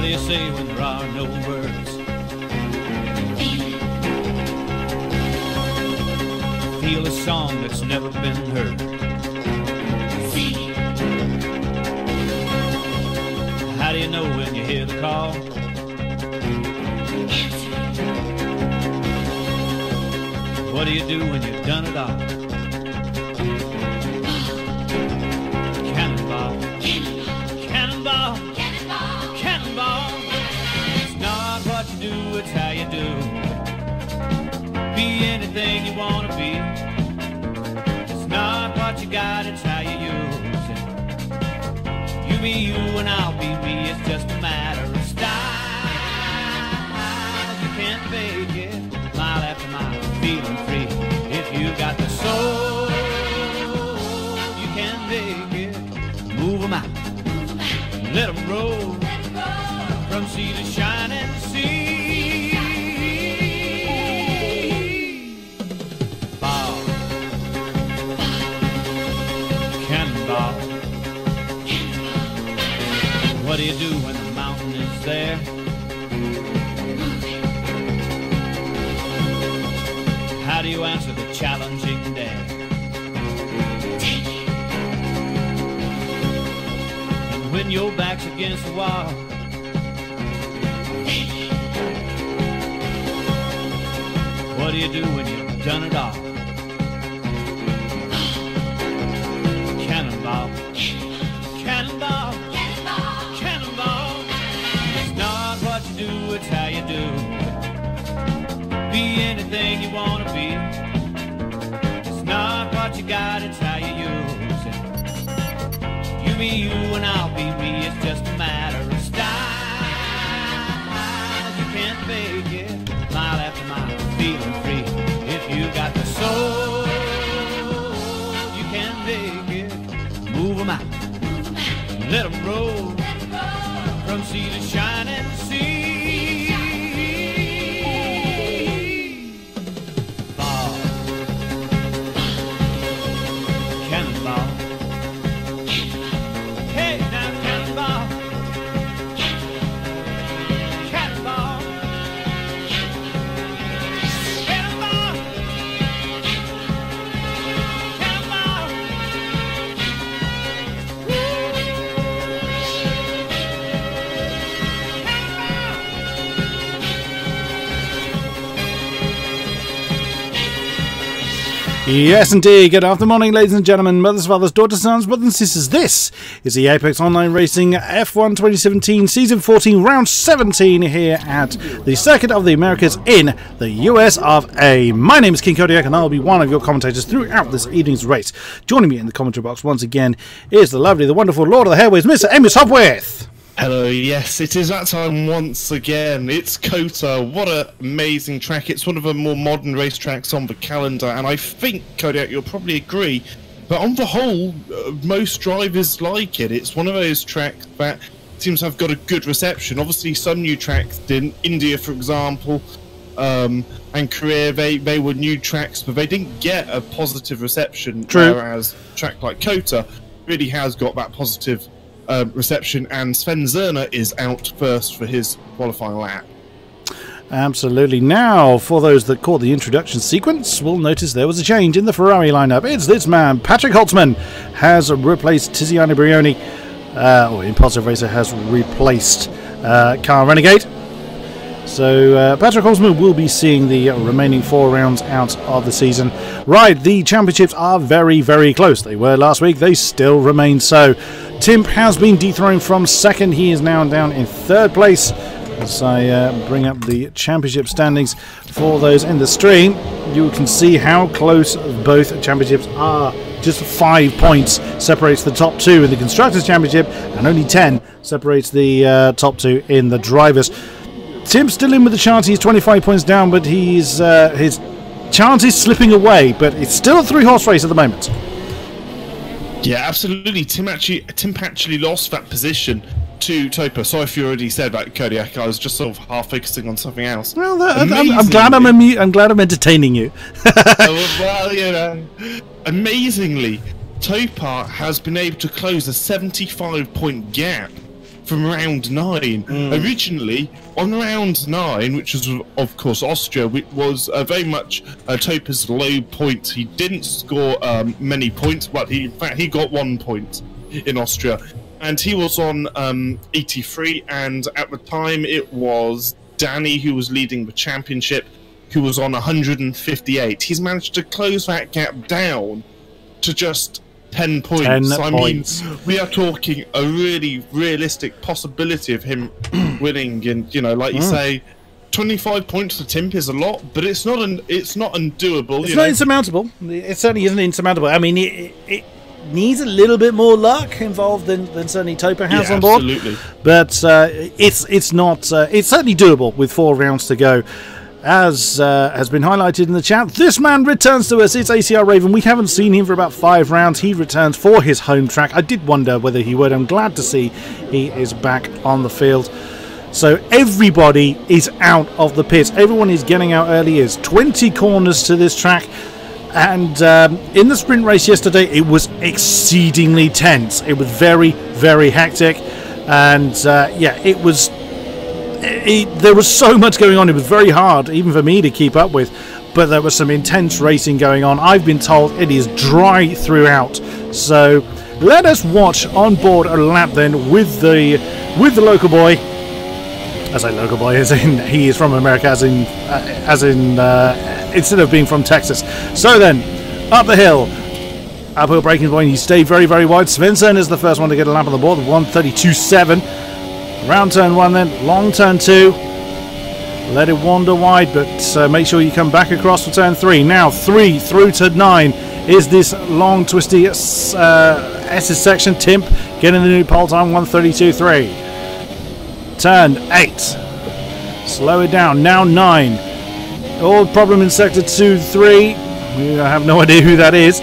do you say when there are no words? Feel a song that's never been heard. How do you know when you hear the call? What do you do when you've done it all? Cannonball, cannonball, cannonball, cannonball. It's not what you do, it's how you do. Be anything you want to be. It's not what you got, it's how you use it. You be you and I'll be me, it's just a matter of style. You can't fake it, mile after mile, feeling free. If you got the soul, you can make it. Move them out, let them roll, from sea to shining sea. Ball, cannonball. What do you do when the mountain is there? How do you answer the challenging day? And when your back's against the wall, what do you do when you've done it all? Cannonball, cannonball, cannonball, cannonball. It's not what you do, it's how you do. Be anything you want to be. It's not what you got, it's how you use it. You be you and I'll be me, it's just a matter of style. You can't fake it, mile after mile, feeling free. If you got the soul, you can make it. Move them out, let them roll, from sea to shining sea. Yes, indeed. Good afternoon, morning, ladies and gentlemen, mothers, fathers, daughters, sons, brothers and sisters. This is the Apex Online Racing F1 2017 Season 14, Round 17 here at the Circuit of the Americas in the US of A. My name is King-Kodiak and I'll be one of your commentators throughout this evening's race. Joining me in the commentary box once again is the lovely, the wonderful Lord of the Hairways, Mr. Hamish Sopwith. Hello, yes, it is that time once again. It's COTA. What an amazing track. It's one of the more modern racetracks on the calendar, and I think, Kodiak, you'll probably agree, but on the whole, most drivers like it. It's one of those tracks that seems to have got a good reception. Obviously, some new tracks didn't. India, for example, and Korea, they were new tracks, but they didn't get a positive reception. True. Whereas a track like COTA really has got that positive reception, and Sven Zerner is out first for his qualifying lap. Absolutely. Now, for those that caught the introduction sequence, will notice there was a change in the Ferrari lineup. It's this man, Patrick Holtzman, has replaced Tiziano Brioni, or Impulsive Racer has replaced Car Renegade. So Patrick Holtzman will be seeing the remaining 4 rounds out of the season. Right, the championships are very, very close. They were last week, they still remain so. Timp has been dethroned from second. He is now down in 3rd place. As I bring up the championship standings for those in the stream, you can see how close both championships are. Just 5 points separates the top 2 in the Constructors' Championship, and only 10 separates the top 2 in the Drivers'. Tim's still in with the chance. He's 25 points down, but his chance is slipping away. But it's still a 3-horse race at the moment. Yeah, absolutely. Tim actually lost that position to Topa. Sorry if you already said that, Kodiak. I was just sort of half focusing on something else. Well, I'm glad I'm entertaining you. Well, you know, amazingly, Topa has been able to close a 75-point gap from round 9. Originally, on round 9, which was, of course, Austria, which was very much Topa's low point. He didn't score many points, but in fact, he got 1 point in Austria. And he was on 83, and at the time, it was Danny who was leading the championship, who was on 158. He's managed to close that gap down to just 10 points. 10 I points. mean, we are talking a really realistic possibility of him winning, and you know, like you say, 25 points for Timp is a lot, but it's not undoable. It's not insurmountable. It certainly isn't insurmountable. I mean, it needs a little bit more luck involved than certainly Topa has on board. Absolutely. But it's not. It's certainly doable with 4 rounds to go. As has been highlighted in the chat, this man returns to us. It's ACR Raven. We haven't seen him for about 5 rounds. He returns for his home track. I did wonder whether he would. I'm glad to see he is back on the field. So everybody is out of the pits. Everyone is getting out early. There's 20 corners to this track. And in the sprint race yesterday, it was exceedingly tense. It was very, very hectic. And yeah, it was... there was so much going on. It was very hard, even for me, to keep up with. But there was some intense racing going on. I've been told it is dry throughout. So let us watch on board a lap then with the local boy. I say local boy, as in he is from America, as in instead of being from Texas. So then, up the hill, uphill braking point. He stayed very, very wide. Svensson is the first one to get a lap on the board, 1:32.7. Round turn 1 then, long turn 2. Let it wander wide, but make sure you come back across for turn 3. Now 3 through to 9 is this long, twisty S's section. Timp getting the new pole time, 1:32.3. Turn 8. Slow it down. Now 9. All problem in sector 2, 3. I have no idea who that is.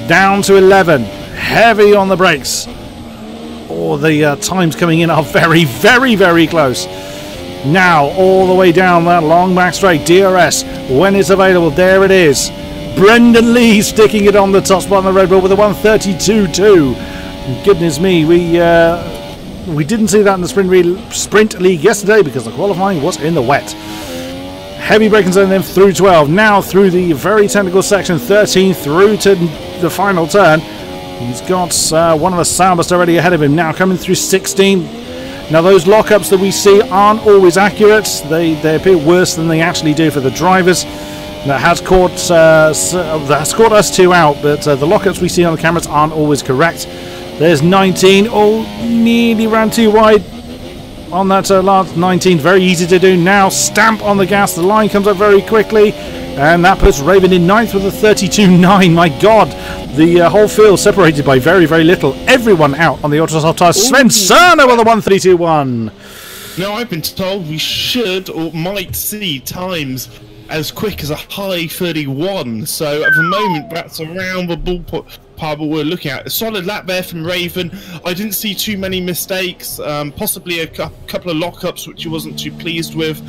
Down to 11. Heavy on the brakes. Oh, the times coming in are very, very, very close. Now, all the way down that long back straight. DRS, when it's available, there it is. Brendan Lee sticking it on the top spot on the Red Bull with a 1:32.2. Goodness me, we didn't see that in the sprint league yesterday because the qualifying was in the wet. Heavy braking zone then through 12. Now through the very technical section, 13 through to the final turn. He's got one of the Sauber's already ahead of him. Now coming through 16. Now those lockups that we see aren't always accurate. They appear worse than they actually do for the drivers. That has caught us 2 out, but the lockups we see on the cameras aren't always correct. There's 19. Oh, nearly ran too wide on that last 19. Very easy to do. Now stamp on the gas. The line comes up very quickly. And that puts Raven in 9th with a 32.9. My God. The whole field separated by very, very little. Everyone out on the Autosoft tires. Svensson with a 1:32.1. Now, I've been told we should or might see times as quick as a high 31. So at the moment, that's around the ballpark we're looking at. A solid lap there from Raven. I didn't see too many mistakes, possibly a couple of lockups which he wasn't too pleased with.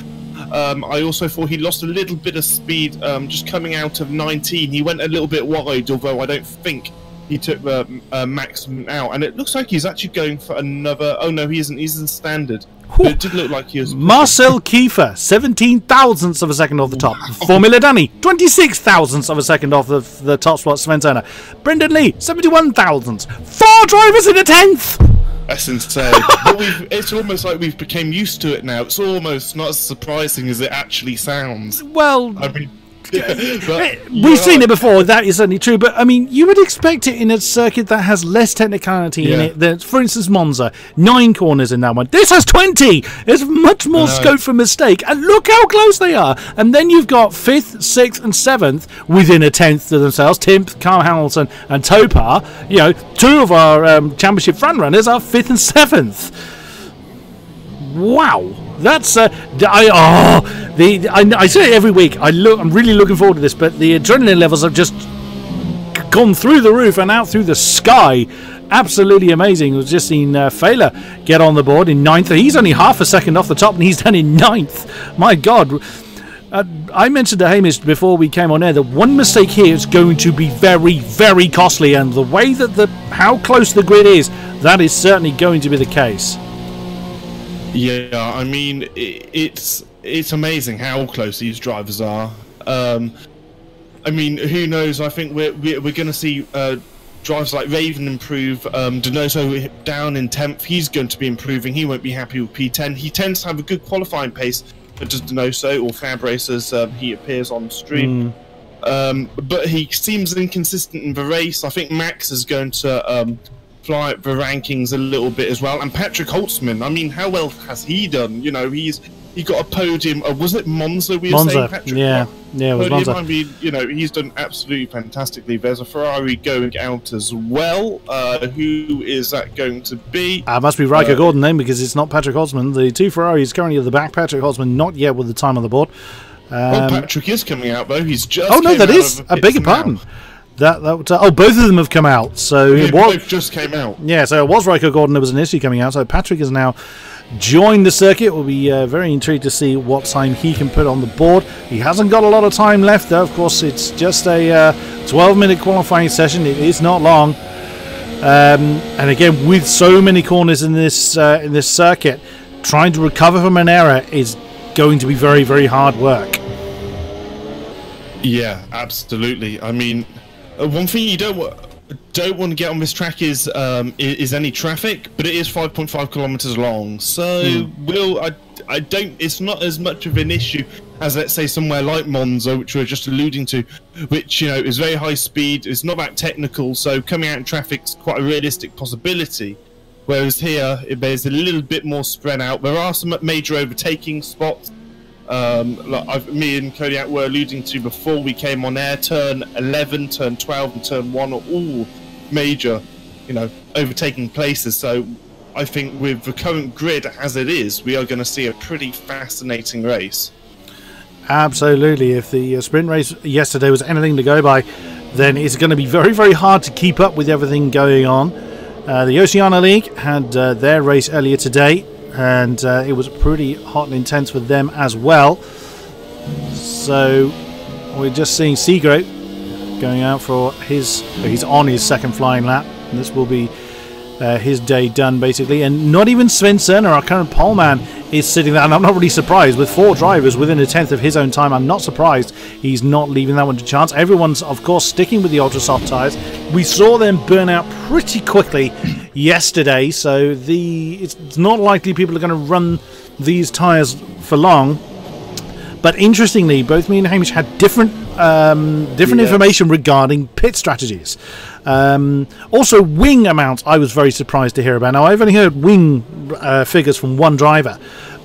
I also thought he lost a little bit of speed just coming out of 19. He went a little bit wide, although I don't think he took the maximum out. And it looks like he's actually going for another... Oh no, he isn't. He's in standard. But it did look like he was... Marcel Kiefer, 17 thousandths of a second off the top. Wow. Formula Danny, 26 thousandths of a second off the top spot. Svensson. Brendan Lee, 71 thousandths. 4 drivers in a 10th. That's insane. But it's almost like we've become used to it now. It's almost not as surprising as it actually sounds. Well... I mean... We've seen it before, that is certainly true, but I mean, you would expect it in a circuit that has less technicality in it than, for instance, Monza. 9 corners in that one. This has 20! There's much more scope for mistake, and look how close they are! And then you've got 5th, 6th, and 7th within a 10th to themselves. Timp, Carl Hamilton, and Topa. You know, 2 of our championship frontrunners are 5th and 7th. Wow. That's I say it every week. I'm really looking forward to this, but the adrenaline levels have just gone through the roof and out through the sky. Absolutely amazing. We've just seen Failer get on the board in 9th. He's only half a second off the top, and he's done in 9th. My God. I mentioned to Hamish before we came on air that one mistake here is going to be very, very costly, and the way that how close the grid is, that is certainly going to be the case. Yeah, I mean, it's amazing how close these drivers are. I mean, who knows? I think we're going to see drivers like Raven improve. Donoso down in 10th. He's going to be improving. He won't be happy with P10. He tends to have a good qualifying pace, but does Donoso or Fab Racers? He appears on stream. But he seems inconsistent in the race. I think Max is going to fly up the rankings a little bit as well. And Patrick Holtzman, I mean, how well has he done? You know, he got a podium. Was it Monza? Monza, Patrick? Yeah, it was Monza. I mean, you know, he's done absolutely fantastically. There's a Ferrari going out as well. Who is that going to be? Must be Riker Gordon then, because it's not Patrick Holtzman. The two Ferraris currently at the back. Patrick Holtzman not yet with the time on the board. Patrick is coming out though. He's just. Oh no, that is. I beg your pardon. That both of them have come out. So yeah, it was, both just came out. Yeah, so it was Riker Gordon. There was initially coming out. So Patrick has now joined the circuit. We'll be very intrigued to see what time he can put on the board. He hasn't got a lot of time left, though. Of course, it's just a 12-minute qualifying session. It is not long. And again, with so many corners in this circuit, trying to recover from an error is going to be very, very hard work. Yeah, absolutely. I mean, one thing you don't want to get on this track is any traffic, but it is 5.5 kilometers long. So I don't. It's not as much of an issue as, let's say, somewhere like Monza, which we were just alluding to, which, you know, is very high speed. It's not that technical, so coming out in traffic's quite a realistic possibility. Whereas here, there's a little bit more spread out. There are some major overtaking spots. Like me and Kodiak were alluding to before we came on air. Turn 11, turn 12 and turn 1 are all major, you know, overtaking places. So I think with the current grid as it is, we are going to see a pretty fascinating race. Absolutely. If the sprint race yesterday was anything to go by, then it's going to be very, very hard to keep up with everything going on. The Oceania League had their race earlier today, and it was pretty hot and intense for them as well. So we're just seeing Segro going out for he's on his second flying lap, and this will be his day done basically. And not even Sven Cerner, our current pole man, is sitting there, and I'm not really surprised. With 4 drivers within a tenth of his own time, I'm not surprised he's not leaving that one to chance. Everyone's of course sticking with the ultra soft tyres. We saw them burn out pretty quickly yesterday, so it's not likely people are going to run these tyres for long. But interestingly, both me and Hamish had different information regarding pit strategies. Also, wing amounts I was very surprised to hear about. Now, I've only heard wing figures from one driver,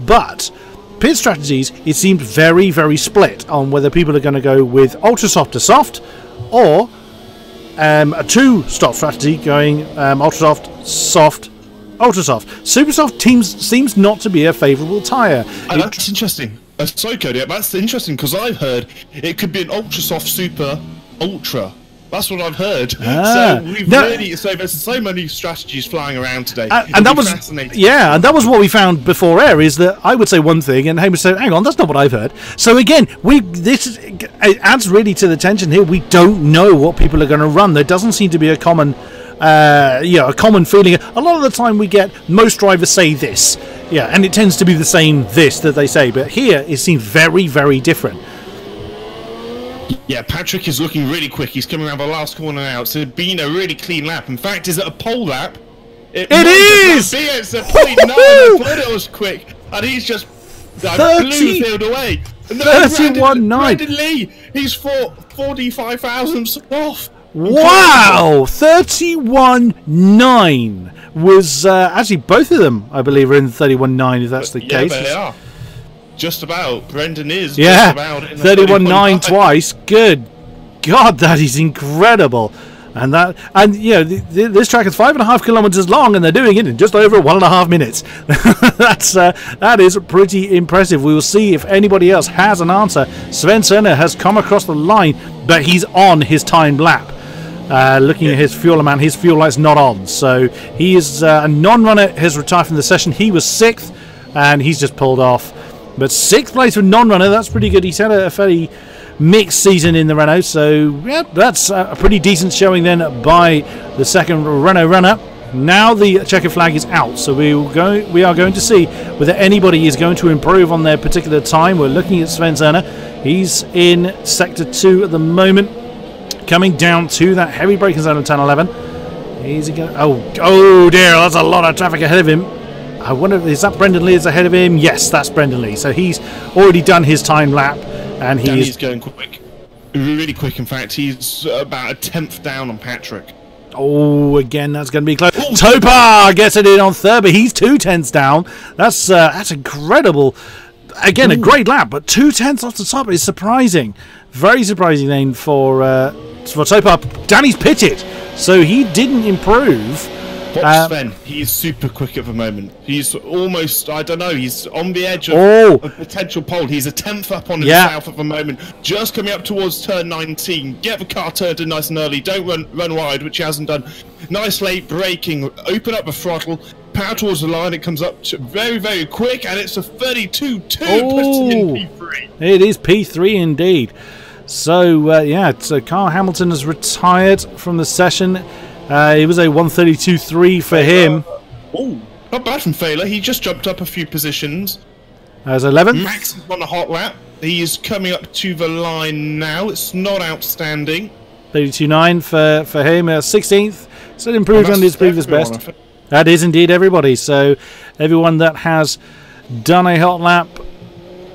but pit strategies, it seemed very, very split on whether people are going to go with ultra soft to soft, or a 2-stop strategy going ultra soft, soft, ultra soft. Super soft seems not to be a favourable tyre. That's interesting. Sorry, Kodiak, that's interesting, because I've heard it could be an ultra soft super ultra. That's what I've heard. So there's so many strategies flying around today. And that was fascinating. Yeah, and that was what we found before air, is that I would say one thing and Hamish said, hang on, that's not what I've heard. So again, it adds really to the tension here. We don't know what people are going to run. There doesn't seem to be a common a common feeling. A lot of the time we get most drivers say this, and it tends to be the same this that they say, but here it seems very, very different. Yeah, Patrick is looking really quick. He's coming around the last corner now. It's been a really clean lap. In fact, is it a pole lap? It is! It's a 0.9. I thought it was quick, and he's just blew the field away. 31.9. Brandon Lee, he's 45 thousandths off. Wow, 31.9 was actually both of them, I believe, are in 31.9. If that's the case, they are. Just about. Brendan is. Yeah, just about 31.9 twice. Good God, that is incredible. And this track is 5.5 kilometers long, and they're doing it in just over 1.5 minutes. That is pretty impressive. We will see if anybody else has an answer. Sven Cerner has come across the line, but he's on his timed lap. Looking at his fuel amount, his fuel light's not on, so he is a non-runner. Has retired from the session. He was 6th, and he's just pulled off. But 6th place for non-runner, that's pretty good. He's had a fairly mixed season in the Renault, so yeah, that's a pretty decent showing then by the second Renault runner. now the checkered flag is out, so we are going to see whether anybody is going to improve on their particular time. We're looking at Sven Zerner. He's in Sector 2 at the moment, coming down to that heavy braking zone of 10-11. He's going. Oh dear, that's a lot of traffic ahead of him. I wonder, is that Brendan Lee is ahead of him? Yes, that's Brendan Lee. So he's already done his time lap, and he's going quick, really quick. In fact, he's about a 10th down on Patrick. Oh, again, that's going to be close. Ooh. Topar gets it in on third, but he's 2/10 down. That's incredible. Again, a great lap, but 2/10 off the top is surprising. Very surprising then for Topar. Danny's pitted, so he didn't improve. Watch Sven. He's super quick at the moment. He's almost, I don't know, he's on the edge of a potential pole. He's a 10th up on himself at the moment. Just coming up towards turn 19. Get the car turned in nice and early. Don't run wide, which he hasn't done. Nice late braking. Open up the throttle. Power towards the line. It comes up very, very quick, and it's a 32.2. Puts him in P3. It is P3 indeed. So, so Carl Hamilton has retired from the session. It was a 132.3 for him. Oh, not bad from Failer. He just jumped up a few positions. As 11th. Max is on a hot lap. He is coming up to the line now. It's not outstanding. 32.9 for him. 16th. Still improved on his previous best. That is indeed everybody. So everyone that has done a hot lap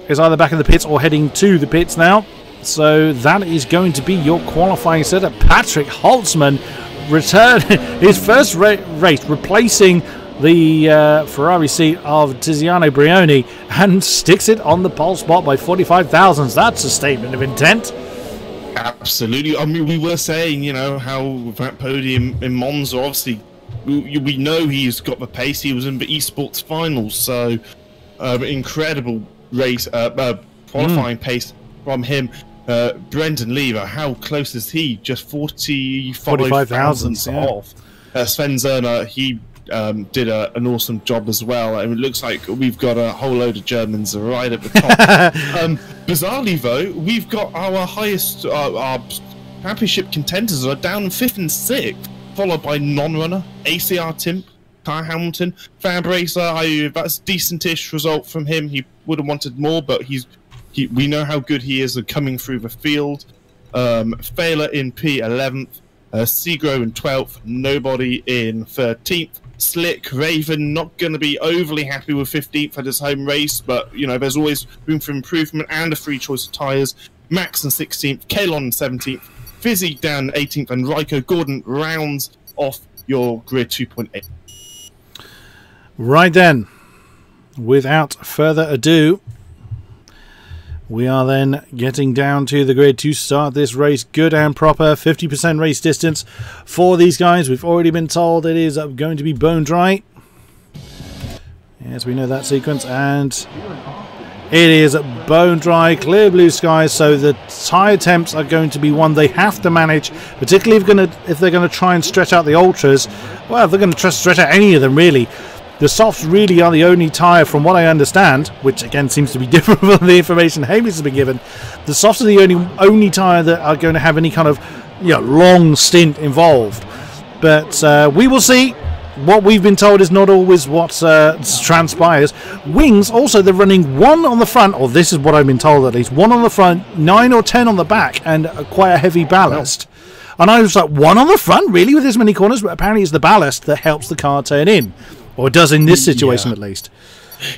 is either back in the pits or heading to the pits now. So that is going to be your qualifying setup. Patrick Holtzman returned his first race, replacing the Ferrari seat of Tiziano Brioni, and sticks it on the pole spot by 45 thousandths. That's a statement of intent. Absolutely. I mean, we were saying, how that podium in Monza, obviously, we know he's got the pace. He was in the esports finals, so incredible race, qualifying pace from him. Brendan Lever, how close is he? Just 45 thousandths off. Sven Zerner, he did an awesome job as well. I mean, it looks like we've got a whole load of Germans right at the top. Bizarrely, though, we've got our highest, our championship contenders are down in 5th and 6th, followed by non-runner, ACR Timp, Kyle Hamilton, Fab Racer. That's a decent-ish result from him. He would have wanted more, but we know how good he is at coming through the field. Failer in P11th, Segro in 12th, nobody in 13th. Slick Raven not going to be overly happy with 15th at his home race, but there's always room for improvement and a free choice of tyres. Max in 16th, Kalon in 17th, Fizzy down 18th, and Ryko Gordon rounds off your grid 2.8. Right then, without further ado, we are then getting down to the grid to start this race. Good and proper 50% race distance for these guys. We've already been told it is going to be bone dry. Yes, we know that sequence, and it is bone dry, clear blue skies. So the tyre temps are going to be one they have to manage, particularly if they're going to try and stretch out the ultras. Well, if they're going to stretch out any of them, really. The softs really are the only tyre, from what I understand, which again seems to be different from the information Hamish has been given. The softs are the only tyre that are going to have any kind of long stint involved. But we will see. What we've been told is not always what transpires. Wings, also, they're running 1 on the front, or this is what I've been told at least, 1 on the front, 9 or 10 on the back, and quite a heavy ballast. And I was like, 1 on the front, really, with this many corners? But apparently it's the ballast that helps the car turn in. Or it does in this situation, at least.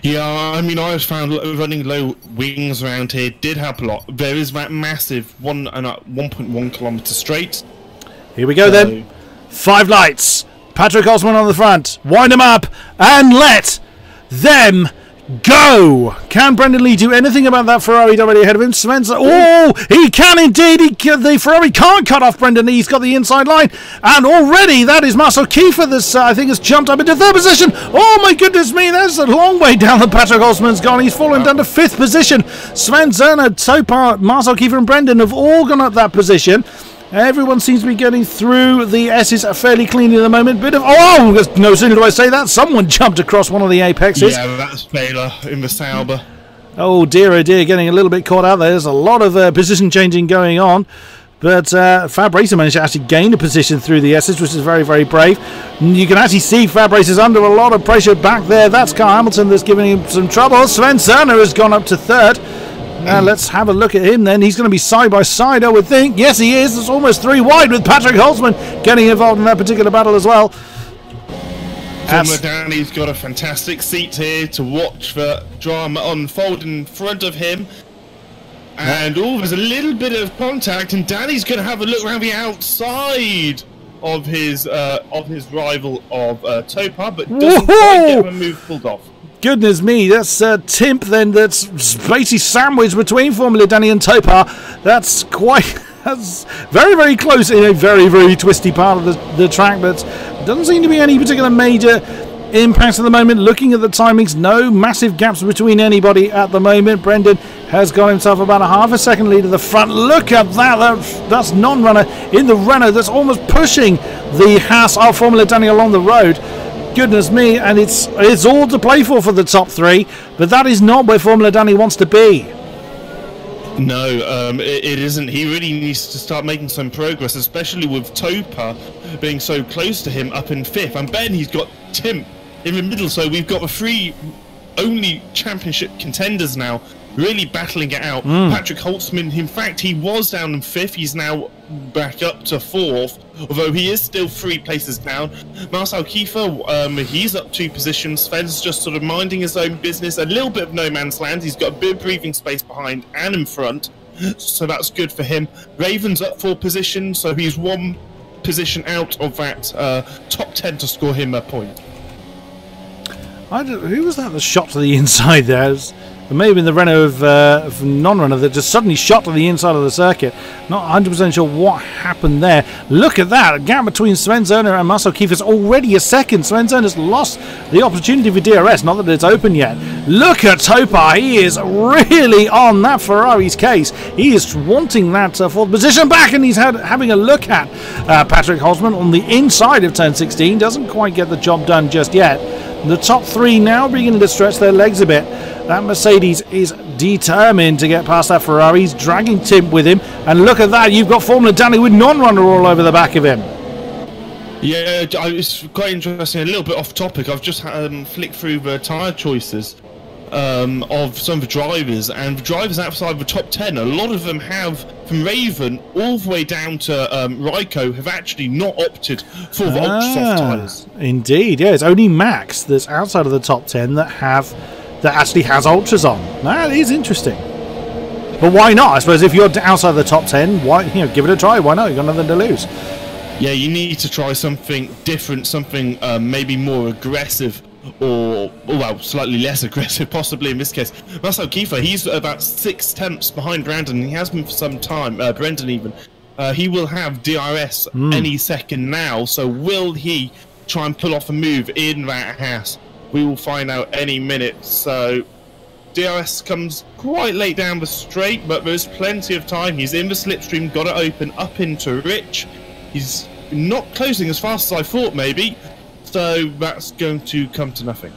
Yeah, I mean, I was found running low wings around here did help a lot. There is that massive 1.1 kilometre straight. Here we go, then. 5 lights. Patrick Osman on the front. Wind them up and let them go. Can Brendan Lee do anything about that Ferrari already ahead of him? Spencer. Oh, he can indeed. The Ferrari can't cut off Brendan Lee. He's got the inside line. And already that is Marcel Kiefer that I think has jumped up into 3rd position. Oh my goodness me. That's a long way down that Patrick Osman's gone. He's fallen down to 5th position. Sven Zerner, Topar, Marcel Kiefer and Brendan have all gone up that position. Everyone seems to be getting through the S's fairly cleanly at the moment. No sooner do I say that, someone jumped across one of the apexes. Yeah, that's Baylor in the Sauber. Oh dear, getting a little bit caught out there. There's a lot of position changing going on. But Fab Racer managed to actually gain a position through the S's, which is very, very brave. You can actually see Fab Racer's under a lot of pressure back there. That's Carl Hamilton that's giving him some trouble. Sven Cerner has gone up to third. Let's have a look at him then. He's going to be side by side, I would think. Yes, he is. It's almost 3 wide with Patrick Holtzman getting involved in that particular battle as well. Formula Danny's got a fantastic seat here to watch the drama unfold in front of him. And there's a little bit of contact, and Danny's going to have a look around the outside of his rival of Topar, but doesn't quite get the move pulled off. Goodness me, that's Timp then, that's basically sandwiched between Formula Danny and Topar. That's very, very close in a very, very twisty part of the track, but doesn't seem to be any particular major impacts at the moment. Looking at the timings, no massive gaps between anybody at the moment. Brendan has got himself about a half a second lead at the front. Look at that, that's non-runner in the Renault that's almost pushing the Haas of Formula Danny along the road. Goodness me, and it's all to play for the top 3, but that is not where Formula Danny wants to be. No, it isn't. He really needs to start making some progress, especially with Topar being so close to him up in 5th. And Ben, he's got Tim in the middle, so we've got the 3 only championship contenders now really battling it out. Patrick Holtzman, in fact, he was down in 5th. He's now back up to 4th, although he is still 3 places down. Marcel Kiefer, he's up 2 positions. Sven's just sort of minding his own business. A little bit of no man's land. He's got a bit of breathing space behind and in front, so that's good for him. Raven's up 4 positions, so he's 1 position out of that top 10 to score him a point. Who was that shot to the inside there? It may have been the Renault of non-runner that just suddenly shot to the inside of the circuit. Not 100% sure what happened there. Look at that. A gap between Sven Cerner and Marcel Kiefer is already a second. Sven Cerner's lost the opportunity for DRS. Not that it's open yet. Look at Topar. He is really on that Ferrari's case. He is wanting that 4th position back, and he's having a look at Patrick Holtzman on the inside of turn 16. Doesn't quite get the job done just yet. The top 3 now beginning to stretch their legs a bit. That Mercedes is determined to get past that Ferrari. He's dragging Tim with him. And look at that. You've got Formula Danny with non-runner all over the back of him. Yeah, it's quite interesting. A little bit off topic. I've just flicked through the tyre choices of some of the drivers. And the drivers outside the top 10, a lot of them have, from Raven all the way down to Raikko, have actually not opted for the ultra soft tyres. Indeed, yeah. It's only Max that's outside of the top 10 that actually has ultras on. That is interesting. But why not? I suppose if you're outside the top 10, why give it a try? Why not? You've got nothing to lose. Yeah, you need to try something different, something maybe more aggressive, or well, slightly less aggressive, possibly in this case. Marcel Kiefer, he's about 6 tenths behind Brandon. He has been for some time. Brendan even. He will have DRS any second now. So will he try and pull off a move in that Haas? We will find out any minute. So DRS comes quite late down the straight, but there's plenty of time. He's in the slipstream, got it open up into Rich. He's not closing as fast as I thought, maybe. So that's going to come to nothing.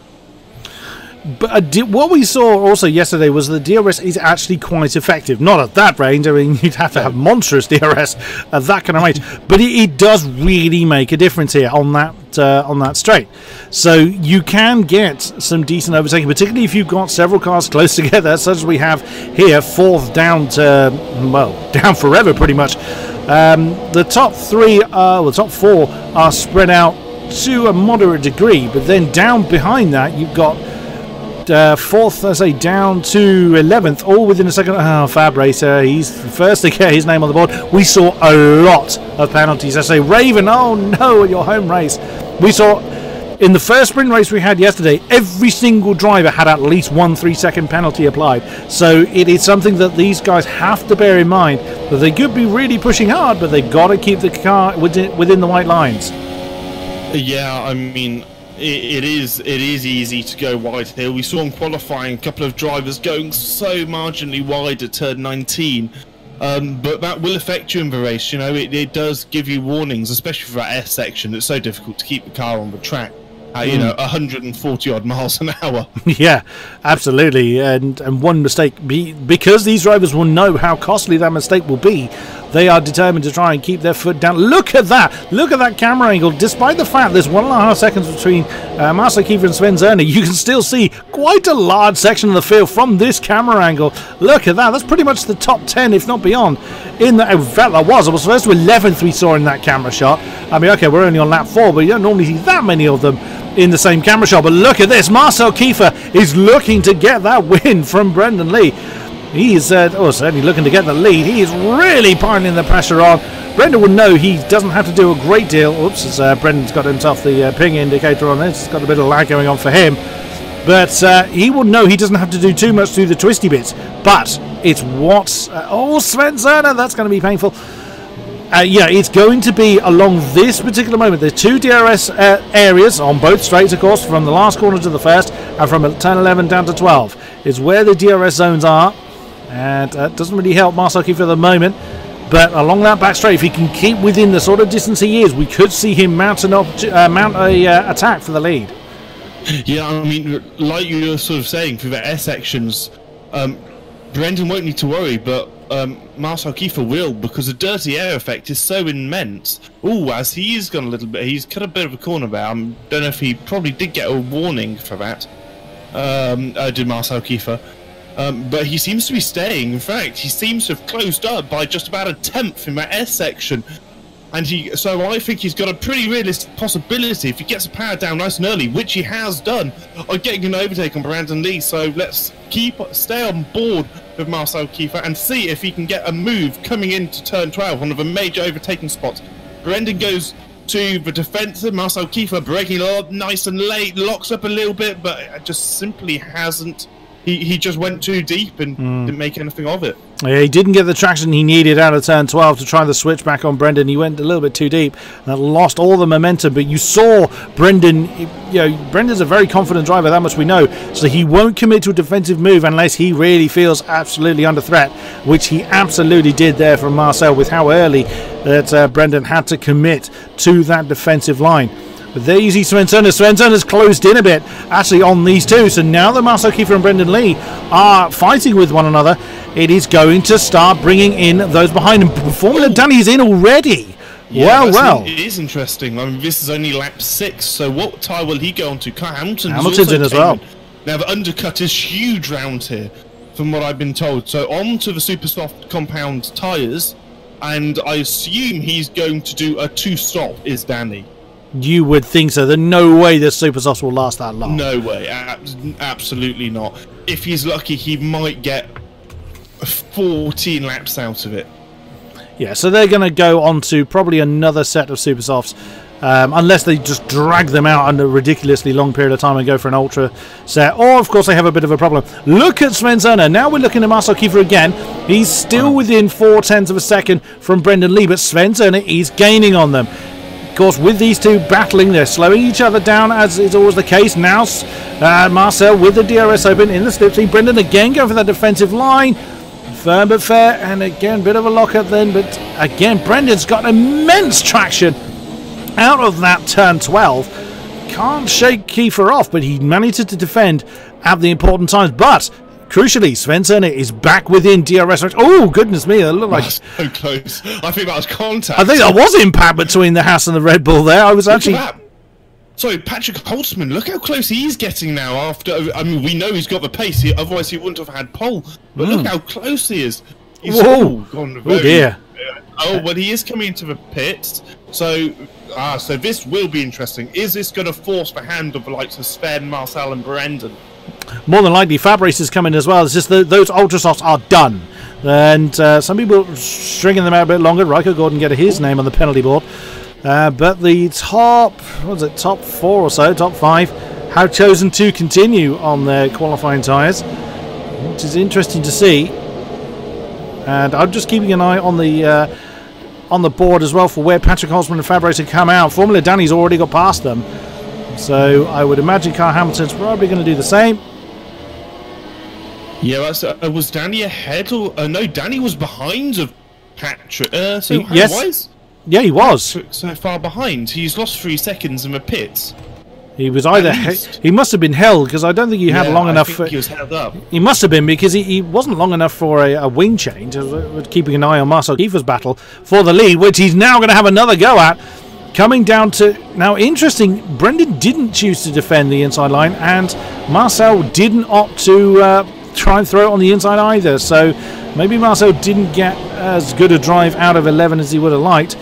But what we saw also yesterday was the DRS is actually quite effective. Not at that range. I mean, you'd have to have monstrous DRS at that kind of range. But it does really make a difference here on that straight. So you can get some decent overtaking, particularly if you've got several cars close together, such as we have here, 4th down to, well, down forever pretty much. The top 4 are spread out to a moderate degree, but then down behind that you've got 4th, I say, down to 11th, all within a second. Oh, Fab Racer, he's the first to get his name on the board. We saw a lot of penalties. I say, Raven, oh no, your home race. We saw in the first sprint race we had yesterday, every single driver had at least 1 3-second penalty applied. So it is something that these guys have to bear in mind, that they could be really pushing hard, but they've got to keep the car within the white lines. Yeah, I mean, it is easy to go wide here. We saw in qualifying a couple of drivers going so marginally wide at turn 19, but that will affect you in the race. You know, it does give you warnings, especially for that S section. It's so difficult to keep the car on the track. You know, 140 odd miles an hour. Yeah, absolutely. And one mistake, because these drivers will know how costly that mistake will be, They are determined to try and keep their foot down. Look at that! Look at that camera angle. Despite the fact there's 1.5 seconds between Marcel Kiefer and Sven Zerner, you can still see quite a large section of the field from this camera angle. Look at that. That's pretty much the top 10, if not beyond. In fact, that was first to 11th we saw in that camera shot. I mean, okay, we're only on lap 4, but you don't normally see that many of them in the same camera shot. But look at this. Marcel Kiefer is looking to get that win from Brendan Lee. He is certainly looking to get the lead. He is really piling the pressure on. Brendan would know he doesn't have to do a great deal. Oops, as Brendan's got himself the ping indicator on this. It's got a bit of lag going on for him. But he would know he doesn't have to do too much through the twisty bits. But it's what's... oh, Sven Zerner, that's going to be painful. Yeah, it's going to be along this particular moment. There's 2 DRS areas on both straights, of course, from the last corner to the first, and from turn 11 down to 12. It's where the DRS zones are. And it doesn't really help Marcel Kiefer at the moment. But along that back straight, if he can keep within the sort of distance he is, we could see him mount a attack for the lead. Yeah, I mean, like you were sort of saying, through the S sections, Brendan won't need to worry, but Marcel Kiefer will, because the dirty air effect is so immense. Oh, as he is gone a little bit, he's cut a bit of a corner there. I don't know if he probably did get a warning for that. Did Marcel Kiefer. But he seems to be staying. In fact, he seems to have closed up by just about 1/10 in that S section. And so I think he's got a pretty realistic possibility, if he gets the power down nice and early, which he has done, of getting an overtake on Brandon Lee. So let's stay on board with Marcel Kiefer and see if he can get a move coming into turn 12, one of the major overtaking spots. Brendan goes to the defensive. Marcel Kiefer breaking up nice and late, locks up a little bit, but it just simply hasn't. He just went too deep and didn't make anything of it. Yeah, he didn't get the traction he needed out of turn 12 to try the switch back on Brendan. He went a little bit too deep and lost all the momentum. But you saw Brendan, Brendan's a very confident driver, that much we know. So he won't commit to a defensive move unless he really feels absolutely under threat, which he absolutely did there from Marcel with how early that Brendan had to commit to that defensive line. But there you see Sven Zerner. Sven Zerner's closed in a bit, actually, on these two. So now that Marcel Kiefer and Brendan Lee are fighting with one another, it is going to start bringing in those behind him. Formula Danny's in already. Yeah, well. It is interesting. I mean, this is only lap 6, so what tyre will he go on to? Hamilton's in as well. Now, the undercut is huge round here, from what I've been told. So on to the super soft compound tyres, and I assume he's going to do a 2-stop, is Danny. You would think so. There's no way the super softs will last that long. No way. Absolutely not. If he's lucky, he might get 14 laps out of it. Yeah, so they're going to go on to probably another set of super softs, unless they just drag them out under a ridiculously long period of time and go for an ultra set. Or, of course, they have a bit of a problem. Look at Sven Zerner. Now we're looking at Marcel Kiefer again. He's still within 0.4 of a second from Brendan Lee, but Sven Zerner is gaining on them. Of course, with these two battling, they're slowing each other down, as is always the case. Now, Marcel with the DRS open in the slipstream. Brendan again going for that defensive line. Firm but fair, and again, bit of a lock-up then. But again, Brendan's got immense traction out of that turn 12. Can't shake Kiefer off, but he managed to defend at the important times. But crucially, Sven Zerner is back within DRS range. Oh, goodness me, that looked like... so close. I think that was contact. I think that was impact between the Haas and the Red Bull there. I was actually... Sorry, Patrick Holtzman, look how close he's getting now after... I mean, we know he's got the pace, otherwise he wouldn't have had pole. But look how close he is. He's gone very... Oh, dear. Oh, well, he is coming into the pits. So this will be interesting. Is this going to force the hand of the likes of Sven, Marcel and Brendan? More than likely, Fab Race is coming as well. It's just those Ultra Softs are done. And some people stringing them out a bit longer. Rico Gordon get his name on the penalty board. But the top 4 or so, top 5, have chosen to continue on their qualifying tyres, which is interesting to see. And I'm just keeping an eye on the board as well for where Patrick Holtzman and Fab Race have come out. Formula Danny's already got past them. So I would imagine Carl Hamilton's probably going to do the same. Yeah, was Danny ahead or no? Danny was behind of Patrick. Yes. Yeah, he was so far behind. He's lost 3 seconds in the pits. He was either he must have been held because I don't think he had long enough. I think he was held up. He must have been because he wasn't long enough for a wing change. Keeping an eye on Marcel Kiefer's battle for the lead, which he's now going to have another go at. Coming down to now, interesting. Brendan didn't choose to defend the inside line, and Marcel didn't opt to try and throw it on the inside either. So maybe Marcel didn't get as good a drive out of 11 as he would have liked.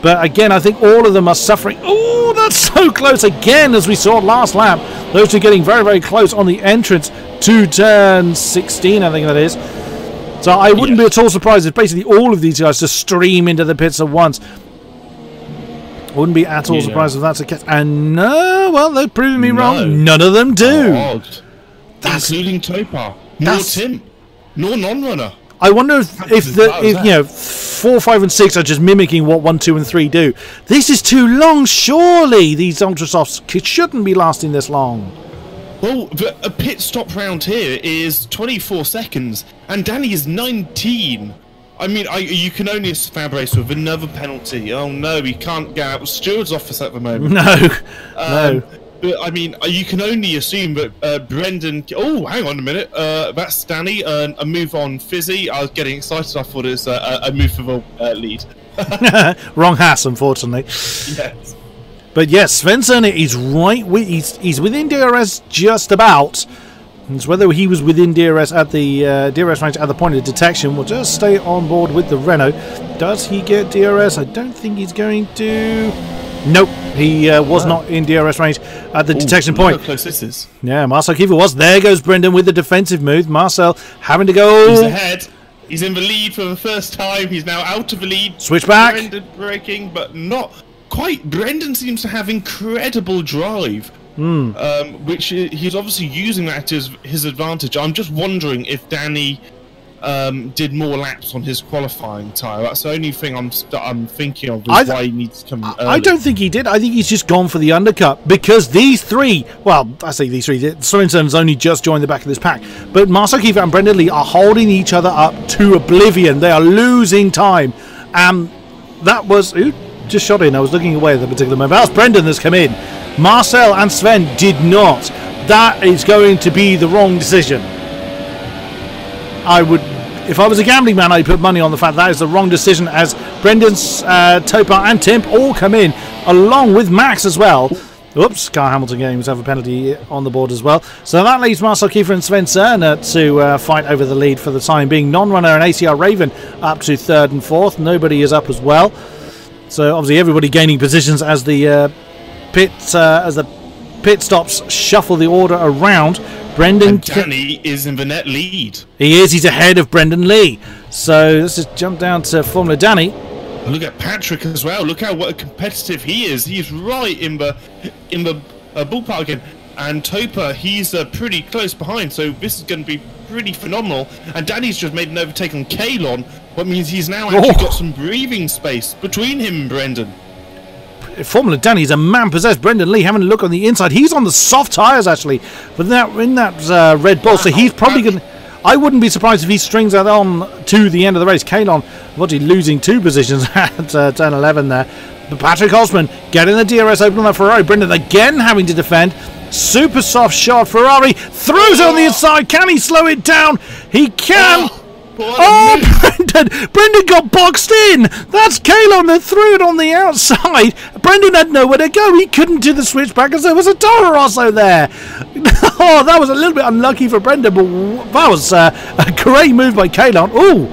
But again, I think all of them are suffering. Oh, that's so close again, as we saw last lap. Those two getting very, very close on the entrance to turn 16, I think that is. So I wouldn't be at all surprised if basically all of these guys just stream into the pits at once. Wouldn't be at all surprised if that's the case. And no, well, they've proven me wrong. None of them do. Including Topar. Nor Tim. Nor non-runner. I wonder if you know, 4, 5, and 6 are just mimicking what 1, 2, and 3 do. This is too long, surely. These ultra softs shouldn't be lasting this long. Well, a pit stop round here is 24 seconds, and Danny is 19. I mean, you can only fab race with another penalty. Oh no, he can't get out of steward's office at the moment. No. But I mean, you can only assume that Brendan. Oh, hang on a minute. That's Danny. A move on Fizzy. I was getting excited. I thought it was a move for the lead. Wrong Haas, unfortunately. Yes. But yes, Svensson is right. He's within DRS just about. It's whether he was within DRS at the DRS range at the point of detection. We'll just stay on board with the Renault. Does he get DRS? I don't think he's going to. Nope, he was not in DRS range at the detection point. Look how close this is. Yeah, Marcel Kiefer was. There goes Brendan with the defensive move. Marcel having to go. He's ahead. He's in the lead for the first time. He's now out of the lead. Switch back. Brendan braking, but not quite. Brendan seems to have incredible drive, which he's obviously using that to his advantage. I'm just wondering if Danny did more laps on his qualifying tyre. That's the only thing I'm thinking of is why he needs to come early. I don't think he did. I think he's just gone for the undercut because these three, well, I say these three, Sorenson's only just joined the back of this pack, but Marcel Kiefer and Brendan Lee are holding each other up to oblivion. They are losing time. That was, who just shot in? I was looking away at the particular moment. That was Brendan that's come in. Marcel and Sven did not. That is going to be the wrong decision. I would, if I was a gambling man, I'd put money on the fact that is the wrong decision, as Brendan's Topar and Timp all come in, along with Max as well. Oops, Kyle Hamilton getting himself a penalty on the board as well. So that leaves Marcel Kiefer and Sven Serner to fight over the lead for the time being. Non-runner and ACR Raven up to 3rd and 4th. Nobody is up as well. So obviously everybody gaining positions as the pit stops shuffle the order around. Brendan and Danny is in the net lead. He is. He's ahead of Brendan Lee. So let's just jump down to Formula Danny. Look at Patrick as well. Look how competitive he is. He's right in the ballpark again. And Topar, he's pretty close behind. So this is going to be pretty phenomenal. And Danny's just made an overtake on Kalon, what means he's now actually got some breathing space between him and Brendan. Formula Danny's a man possessed. Brendan Lee having a look on the inside. He's on the soft tyres actually, but in that Red Bull. So he's probably going. I wouldn't be surprised if he strings that on to the end of the race. Kalon, actually losing 2 positions at turn 11 there. But Patrick Holzman getting the DRS open on that Ferrari. Brendan again having to defend. Super soft shot. Ferrari throws it on the inside. Can he slow it down? He can. Brendan got boxed in. That's Kalon that threw it on the outside. Brendan had nowhere to go. He couldn't do the switchback because there was a Toro Rosso there. Oh, that was a little bit unlucky for Brendan, but that was a great move by Kalon. Oh,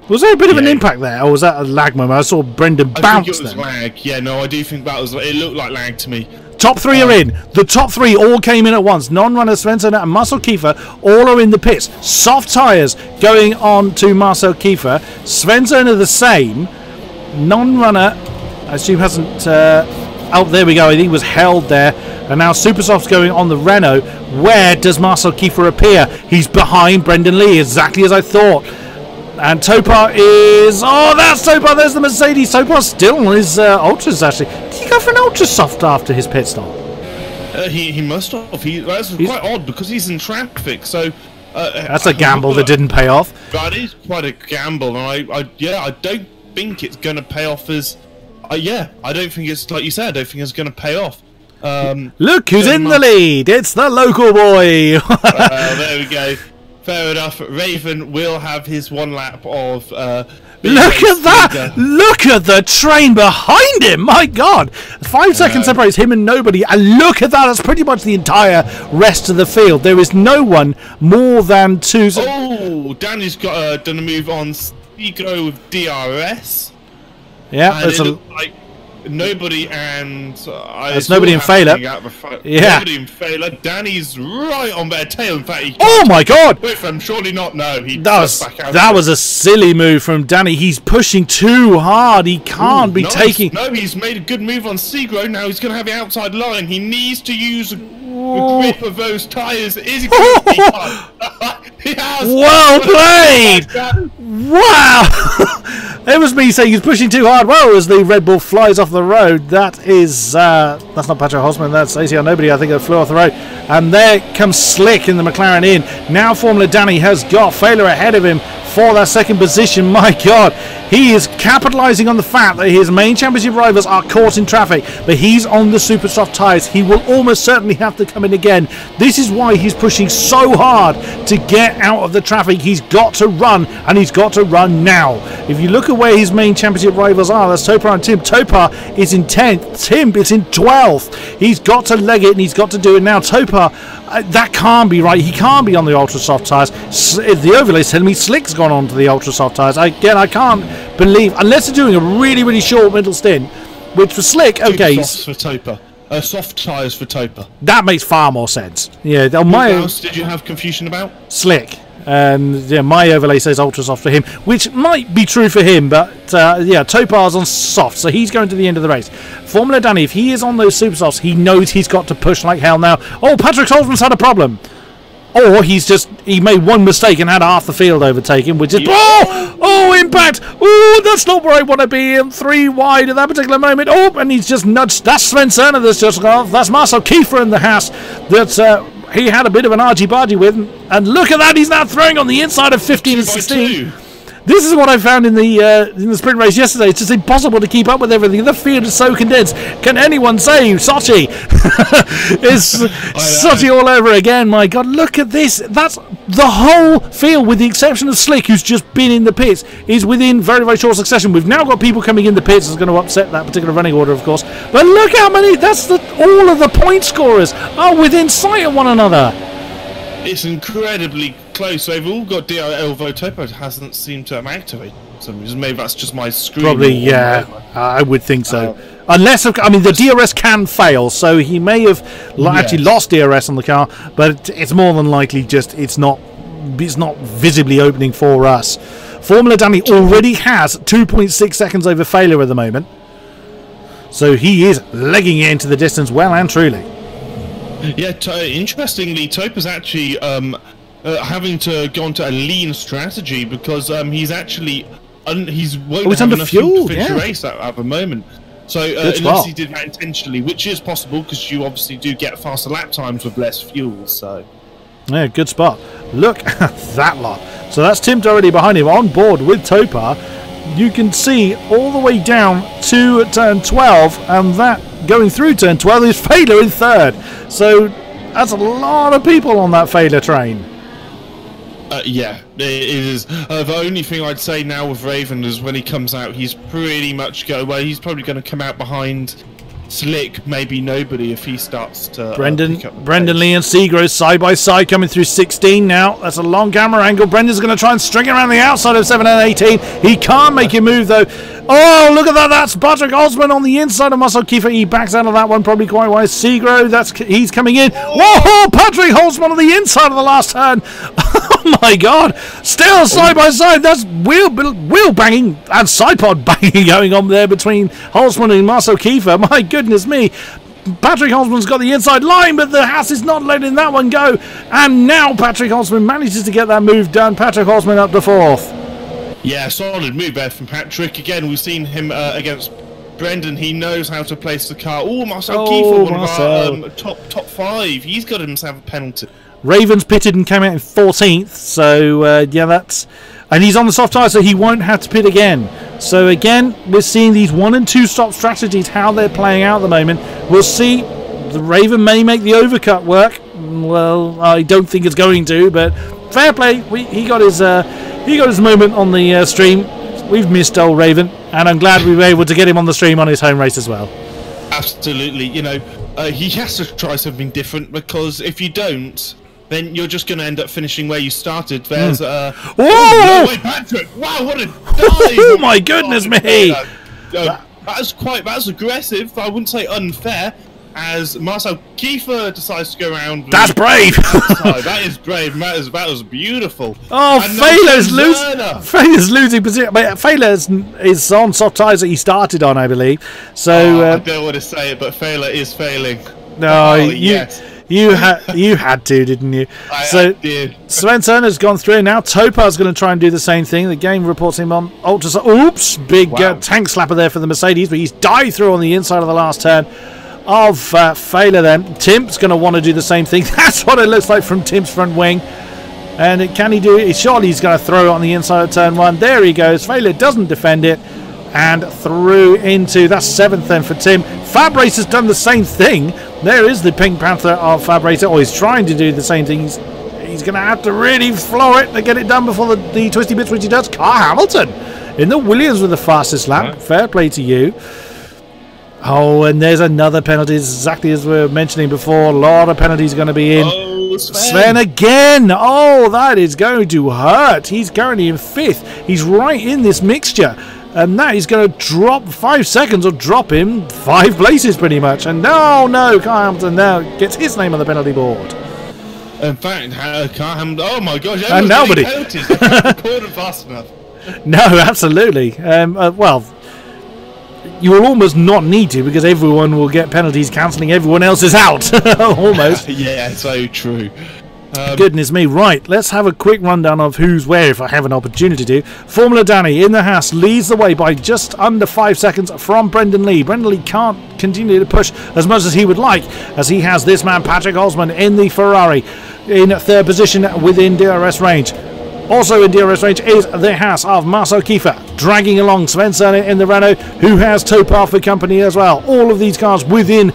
was there a bit of an impact there, or was that a lag moment? I saw Brendan bounce. I think it was lag. Yeah, no, I do think that was. It looked like lag to me. Top 3 are in. The top 3 all came in at once. Non-runner Svensson and Marcel Kiefer all are in the pits. Soft tyres going on to Marcel Kiefer. Svensson are the same. Non-runner, I assume hasn't... oh, there we go. I think he was held there. And now Supersoft's going on the Renault. Where does Marcel Kiefer appear? He's behind Brendan Lee, exactly as I thought. And Topar is... Oh, that's Topar. There's the Mercedes. Topar's still on his Ultras, actually. Did he go for an Ultra Soft after his pit stop? He must have. That's quite odd because he's in traffic. So that's a gamble that didn't pay off. That is quite a gamble. And I don't think it's going to pay off as... I don't think it's... Like you said, I don't think it's going to pay off. Look who's in the lead. It's the local boy. There we go. Fair enough. Raven will have his 1 lap of. Look at that! Look at the train behind him! My God! 5 seconds separates him and nobody. And look at that! That's pretty much the entire rest of the field. There is no one more than 2. Oh, Danny's got done a move on Seagrow with DRS. Yeah, and it looked like nobody and there's nobody in failure. Yeah, nobody in failure. Danny's right on their tail. In fact, oh my God! Wait for him, surely not. No, that was a silly move from Danny. He's pushing too hard. He can't be taking. No, he's made a good move on Seagrow. Now he's going to have the outside line. He needs to use the grip of those tyres. Is he going to He has. Well played! Wow! It was me saying he's pushing too hard. Well, as the Red Bull flies off the road, that is that's not Patrick Holzman, that's ACR Nobody. I think it flew off the road. And there comes Slick in the McLaren in. Now Formula Danny has got Failure ahead of him for that second position. My God, he is capitalising on the fact that his main championship rivals are caught in traffic, but he's on the super soft tyres. He will almost certainly have to come in again. This is why he's pushing so hard to get out of the traffic. He's got to run, and he's got to run now. If you look at where his main championship rivals are, that's Topar and Tim. Topar is in 10th. Tim is in 12th. He's got to leg it, and he's got to do it now. Topar, that can't be right. He can't be on the ultra soft tyres. The overlay's telling me Slick's gone on to the ultra soft tyres. Again, I can't believe, unless they're doing a really, really short middle stint, which for Slick, okay. Softs for Topar. Soft tyres for Topar. That makes far more sense. Yeah. What else did you have confusion about? Slick. And yeah, my overlay says ultra soft for him, which might be true for him, but yeah, Topar's on soft, so he's going to the end of the race. Formula Danny, if he is on those super softs, he knows he's got to push like hell now. Oh, Patrick Holzman's had a problem. Or he made one mistake and had half the field overtaken, which is oh, impact! Oh, that's not where I want to be. I'm 3 wide at that particular moment. Oh, and he's just nudged. That's Sven Cerner that's just gone off. That's Marcel Kiefer in the house that he had a bit of an argy-bargy with. And look at that, he's now throwing on the inside of 15 and 16. This is what I found in the sprint race yesterday. It's just impossible to keep up with everything. The field is so condensed. Can anyone say Sochi? It's Sochi all over again. My God, look at this. That's the whole field, with the exception of Slick, who's just been in the pits, is within very, very short succession. We've now got people coming in the pits. It's going to upset that particular running order, of course. But look how many. All of the point scorers are within sight of one another. It's incredibly close. They've all got DRS, although Topar hasn't seemed to have activated. So maybe that's just my screen. Probably, yeah. I would think so. Unless, I mean, the DRS can fail, so he may have actually lost DRS on the car, but it's more than likely just it's not visibly opening for us. Formula Danny already has 2.6 seconds over Failure at the moment, so he is legging it into the distance well and truly. Yeah, interestingly, Topar's actually having to go onto a lean strategy because he's actually he's under fuel to finish the race at the moment. So unless he did that intentionally, which is possible because you obviously do get faster lap times with less fuel. So yeah, good spot. Look at that lot. So that's Tim Doherty behind him on board with Topar. You can see all the way down to turn 12, and that going through turn 12 is Failure in third. So that's a lot of people on that Failure train. Yeah, it is. The only thing I'd say now with Raven is when he comes out, he's pretty much he's probably going to come out behind Slick, maybe Nobody, if he starts to Brendan Lee and Seagrow side by side coming through 16 now. That's a long camera angle. Brendan's going to try and string around the outside of 7 and 18. He can't make a move though. Oh, look at that. That's Patrick Holzman on the inside of Marcel Kiefer. He backs out of that one probably quite wise. Seagrow, he's coming in. Whoa, Patrick Holzman on the inside of the last turn. Oh my God. Still side by side. That's wheel banging and side pod banging going on there between Holzman and Marcel Kiefer. My goodness me. Patrick Holzman's got the inside line, but the Haas is not letting that one go. And now Patrick Holzman manages to get that move done. Patrick Holzman up to 4th. Yeah, solid move there from Patrick. Again, we've seen him against Brendan. He knows how to place the car. Oh, Marcel Kiefer, one of our top 5. He's got himself a penalty. Ravens pitted and came out in 14th. So, yeah, that's... And he's on the soft tyre, so he won't have to pit again. So, again, we're seeing these 1 and 2 stop strategies, how they're playing out at the moment. We'll see The Raven may make the overcut work. Well, I don't think it's going to, but fair play. He got his moment on the stream. We've missed old Raven, and I'm glad we were able to get him on the stream on his home race as well. Absolutely. You know, he has to try something different, because if you don't, then you're just going to end up finishing where you started. There's Whoa! No way, Patrick! Wow, what a dive! Oh my goodness me! That was aggressive. I wouldn't say unfair, as Marcel Kiefer decides to go around. That's brave! That is brave. That was beautiful. Oh, Failer's losing position. Failer is on soft tyres that he started on, I believe. So I don't want to say it, but Failer is failing. No, yes. You had to, didn't you? I did. Svensson has gone through. Now Topar's going to try and do the same thing. The game reports him on ultra. Oops! Big tank slapper there for the Mercedes, but he's dived through on the inside of the last turn of Failer. Then Tim's going to want to do the same thing. That's what it looks like from Tim's front wing. And can he do it? Surely he's going to throw it on the inside of turn 1. There he goes. Failer doesn't defend it. And through into, that's 7th then for Tim. Fab Race has done the same thing. There is the Pink Panther of Fab Racer. Or he's trying to do the same thing. He's going to have to really floor it to get it done before the twisty bits, which he does. Car Hamilton in the Williams with the fastest lap. Fair play to you. Oh, and there's another penalty. Exactly as we were mentioning before. A lot of penalties going to be in. Oh, Sven again. Oh, that is going to hurt. He's currently in 5th. He's right in this mixture. And that is going to drop 5 seconds, or drop him 5 places pretty much. And no, Car Hamilton now gets his name on the penalty board. In fact, Car Hamilton, oh my gosh, and nobody recorded fast enough. No, absolutely. Well, you will almost not need to, because everyone will get penalties cancelling everyone else's out. Almost. Yeah, so true. Goodness me. Right, let's have a quick rundown of who's where if I have an opportunity to. Formula Danny in the Haas leads the way by just under 5 seconds from Brendan Lee. Brendan Lee can't continue to push as much as he would like, as he has this man Patrick Holzman in the Ferrari in 3rd position within DRS range. Also in DRS range is the Haas of Marcel Kiefer, dragging along Sven Cerner in the Renault, who has Topar for company as well. All of these cars within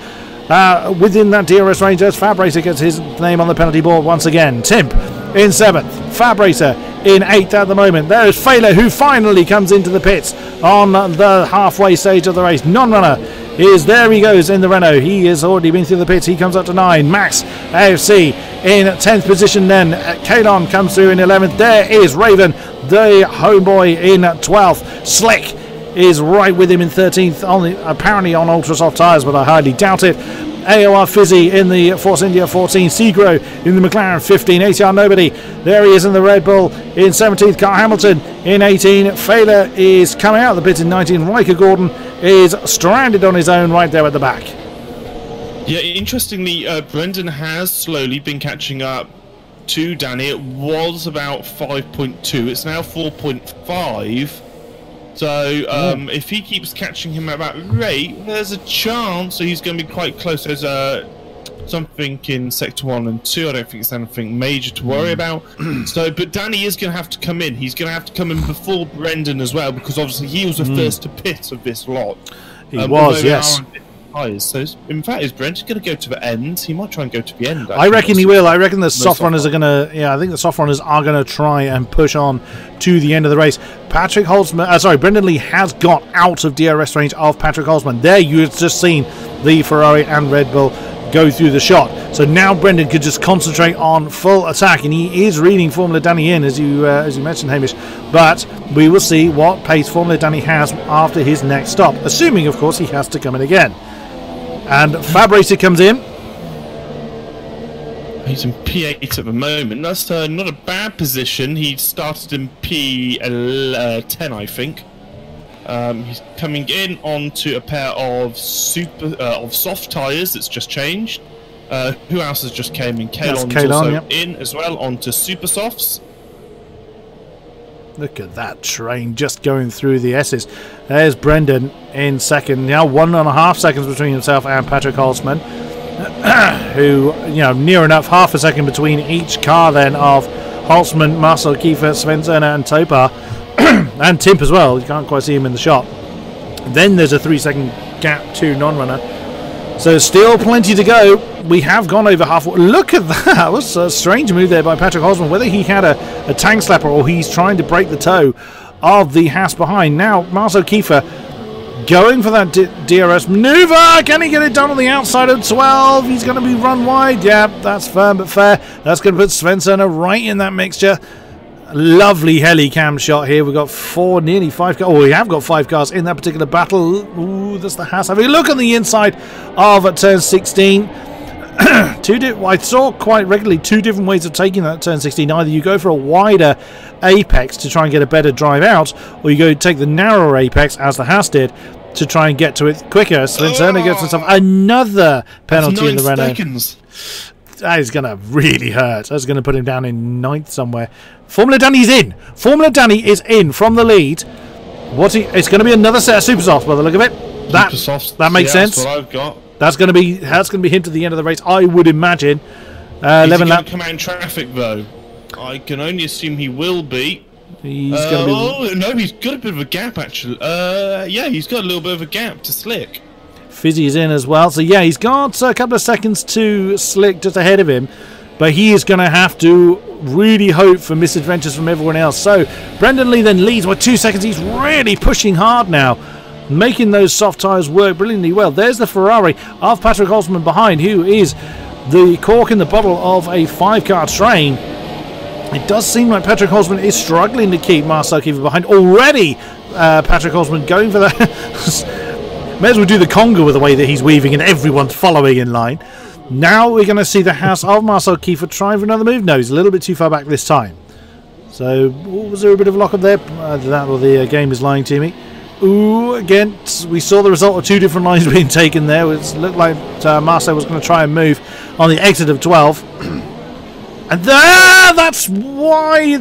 that DRS range, as Fab Racer gets his name on the penalty board once again. Timp in 7th, Fab Racer in 8th at the moment. There is Failer, who finally comes into the pits on the halfway stage of the race. Non-runner is there, he goes in the Renault. He has already been through the pits. He comes up to 9. Max AFC in 10th position then. Kalon comes through in 11th. There is Raven, the homeboy, in 12th. Slick is right with him in 13th, apparently on ultra soft tyres, but I highly doubt it. AOR Fizzy in the Force India 14, Segro in the McLaren 15, ATR Nobody, there he is in the Red Bull in 17th, Car Hamilton in 18, Failer is coming out of the pit in 19, Riker Gordon is stranded on his own right there at the back. Yeah, interestingly, Brendan has slowly been catching up to Danny. It was about 5.2, it's now 4.5. So, if he keeps catching him at that rate, there's a chance he's going to be quite close. There's something in Sector 1 and 2. I don't think it's anything major to worry about. But Danny is going to have to come in. He's going to have to come in before Brendan as well, because obviously he was the first to pit of this lot. He was, yes. So, in fact, is Brendan going to go to the end? He might try and go to the end. Actually. I reckon he will. I reckon the soft runners are going to... Yeah, I think the soft runners are going to try and push on to the end of the race. Patrick Holzman... Brendan Lee has got out of DRS range of Patrick Holzman. There you have just seen the Ferrari and Red Bull go through the shot. So now Brendan could just concentrate on full attack, and he is reading Formula Danny in, as you mentioned, Hamish. But we will see what pace Formula Danny has after his next stop, assuming, of course, he has to come in again. And Fab Racer comes in. He's in P8 at the moment. That's not a bad position. He started in P10, I think. He's coming in onto a pair of soft tyres that's just changed. Who else has just came in? Kalon's also in as well onto super softs. Look at that train just going through the S's. There's Brendan in second. Now 1.5 seconds between himself and Patrick Holzman, who, near enough half a second between each car then of Holzman, Marcel Kiefer, Sven Cerner and Topar, and Timp as well. You can't quite see him in the shot. Then there's a 3-second gap to non-runner. So still plenty to go. We have gone over half. Look at that. That was a strange move there by Patrick Osman. Whether he had a tank slapper or he's trying to break the toe of the Haas behind. Now, Marcel Kiefer going for that DRS maneuver. Can he get it done on the outside of 12? He's going to be run wide. Yeah, that's firm but fair. That's going to put Sven Cerner right in that mixture. Lovely heli cam shot here. We've got nearly 5 cars. Oh, we have got 5 cars in that particular battle. Ooh, that's the Haas. Have a look on the inside of turn 16. I saw quite regularly 2 different ways of taking that turn 16. Either you go for a wider apex to try and get a better drive out, or you go take the narrower apex, as the Haas did, to try and get to it quicker. Sven Cerner gets himself another penalty in the Renault. That is going to really hurt. That's going to put him down in 9th somewhere. Formula Danny's in. Formula Danny is in from the lead. It's going to be another set of super softs by the look of it. That makes sense. That's what I've got. That's going to be him to the end of the race, I would imagine. Is he going to come out in traffic though? I can only assume he will be. He's going to be. Oh no, he's got a bit of a gap actually. Yeah, he's got a little bit of a gap to Slick. Fizzy's in as well, so yeah, he's got a couple of seconds to Slick just ahead of him, but he is going to have to really hope for misadventures from everyone else. So Brendan Lee then leads with 2 seconds. He's really pushing hard now, making those soft tyres work brilliantly well. There's the Ferrari of Patrick Osman behind, who is the cork in the bottle of a 5-car train. It does seem like Patrick Osman is struggling to keep Marcel Kiefer behind already. Patrick Osman going for that. May as well do the conga with the way that he's weaving and everyone's following in line. Now we're going to see the Haas of Marcel Kiefer trying for another move. No, he's a little bit too far back this time. So, was there a bit of a lock up there? That or the game is lying to me. Ooh, again, we saw the result of 2 different lines being taken there. It looked like Marcel was going to try and move on the exit of 12. And that's why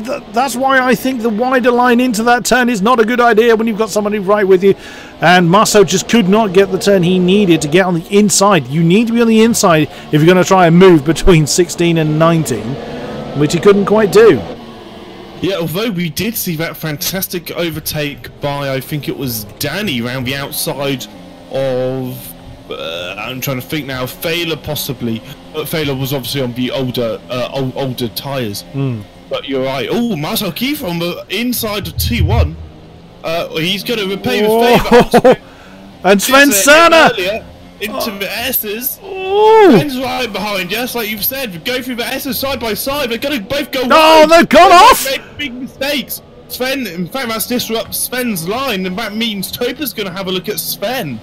I think the wider line into that turn is not a good idea when you've got somebody right with you. And Marcel just could not get the turn he needed to get on the inside. You need to be on the inside if you're going to try and move between 16 and 19, which he couldn't quite do. Yeah, although we did see that fantastic overtake by, I think it was Danny, around the outside of... I'm trying to think now. Failer possibly. Failer was obviously on the older tyres. But you're right. Oh, Marcel Kiefer on the inside of T1. He's going to repay the favour. And Sven Cerner into the S's. Sven's right behind, just like you've said. Go through the S's side by side. They're going to both go. Oh, they've gone off. Made big mistakes. Sven, in fact, that's disrupts Sven's line, and that means Topa's going to have a look at Sven.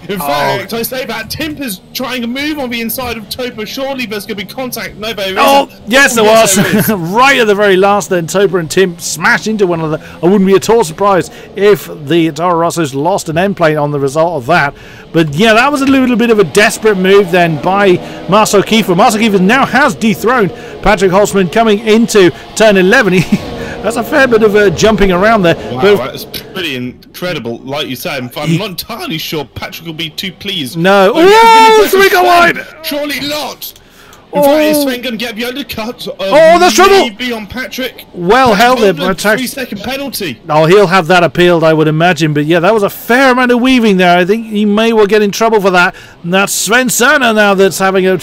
In fact, I say that Timp is trying to move on the inside of Topa. Surely there's going to be contact. No, there isn't. Oh, yes, there was. Right at the very last, then Topa and Timp smashed into one another. I wouldn't be at all surprised if the Toro Rossos lost an end plate on the result of that. But yeah, that was a little bit of a desperate move then by Marcel Kiefer. Marcel Kiefer now has dethroned Patrick Holtzman coming into turn 11. That's a fair bit of jumping around there. Wow, that's pretty incredible. Like you said, I'm not entirely sure Patrick will be too pleased. No. Oh, Sven go wide! Surely not. In fact, is Sven going to get the undercut? There's trouble! Be on Patrick. Well held there by 3-second penalty. Oh, he'll have that appealed, I would imagine. But yeah, that was a fair amount of weaving there. I think he may well get in trouble for that. And that's Sven Cerner now that's having a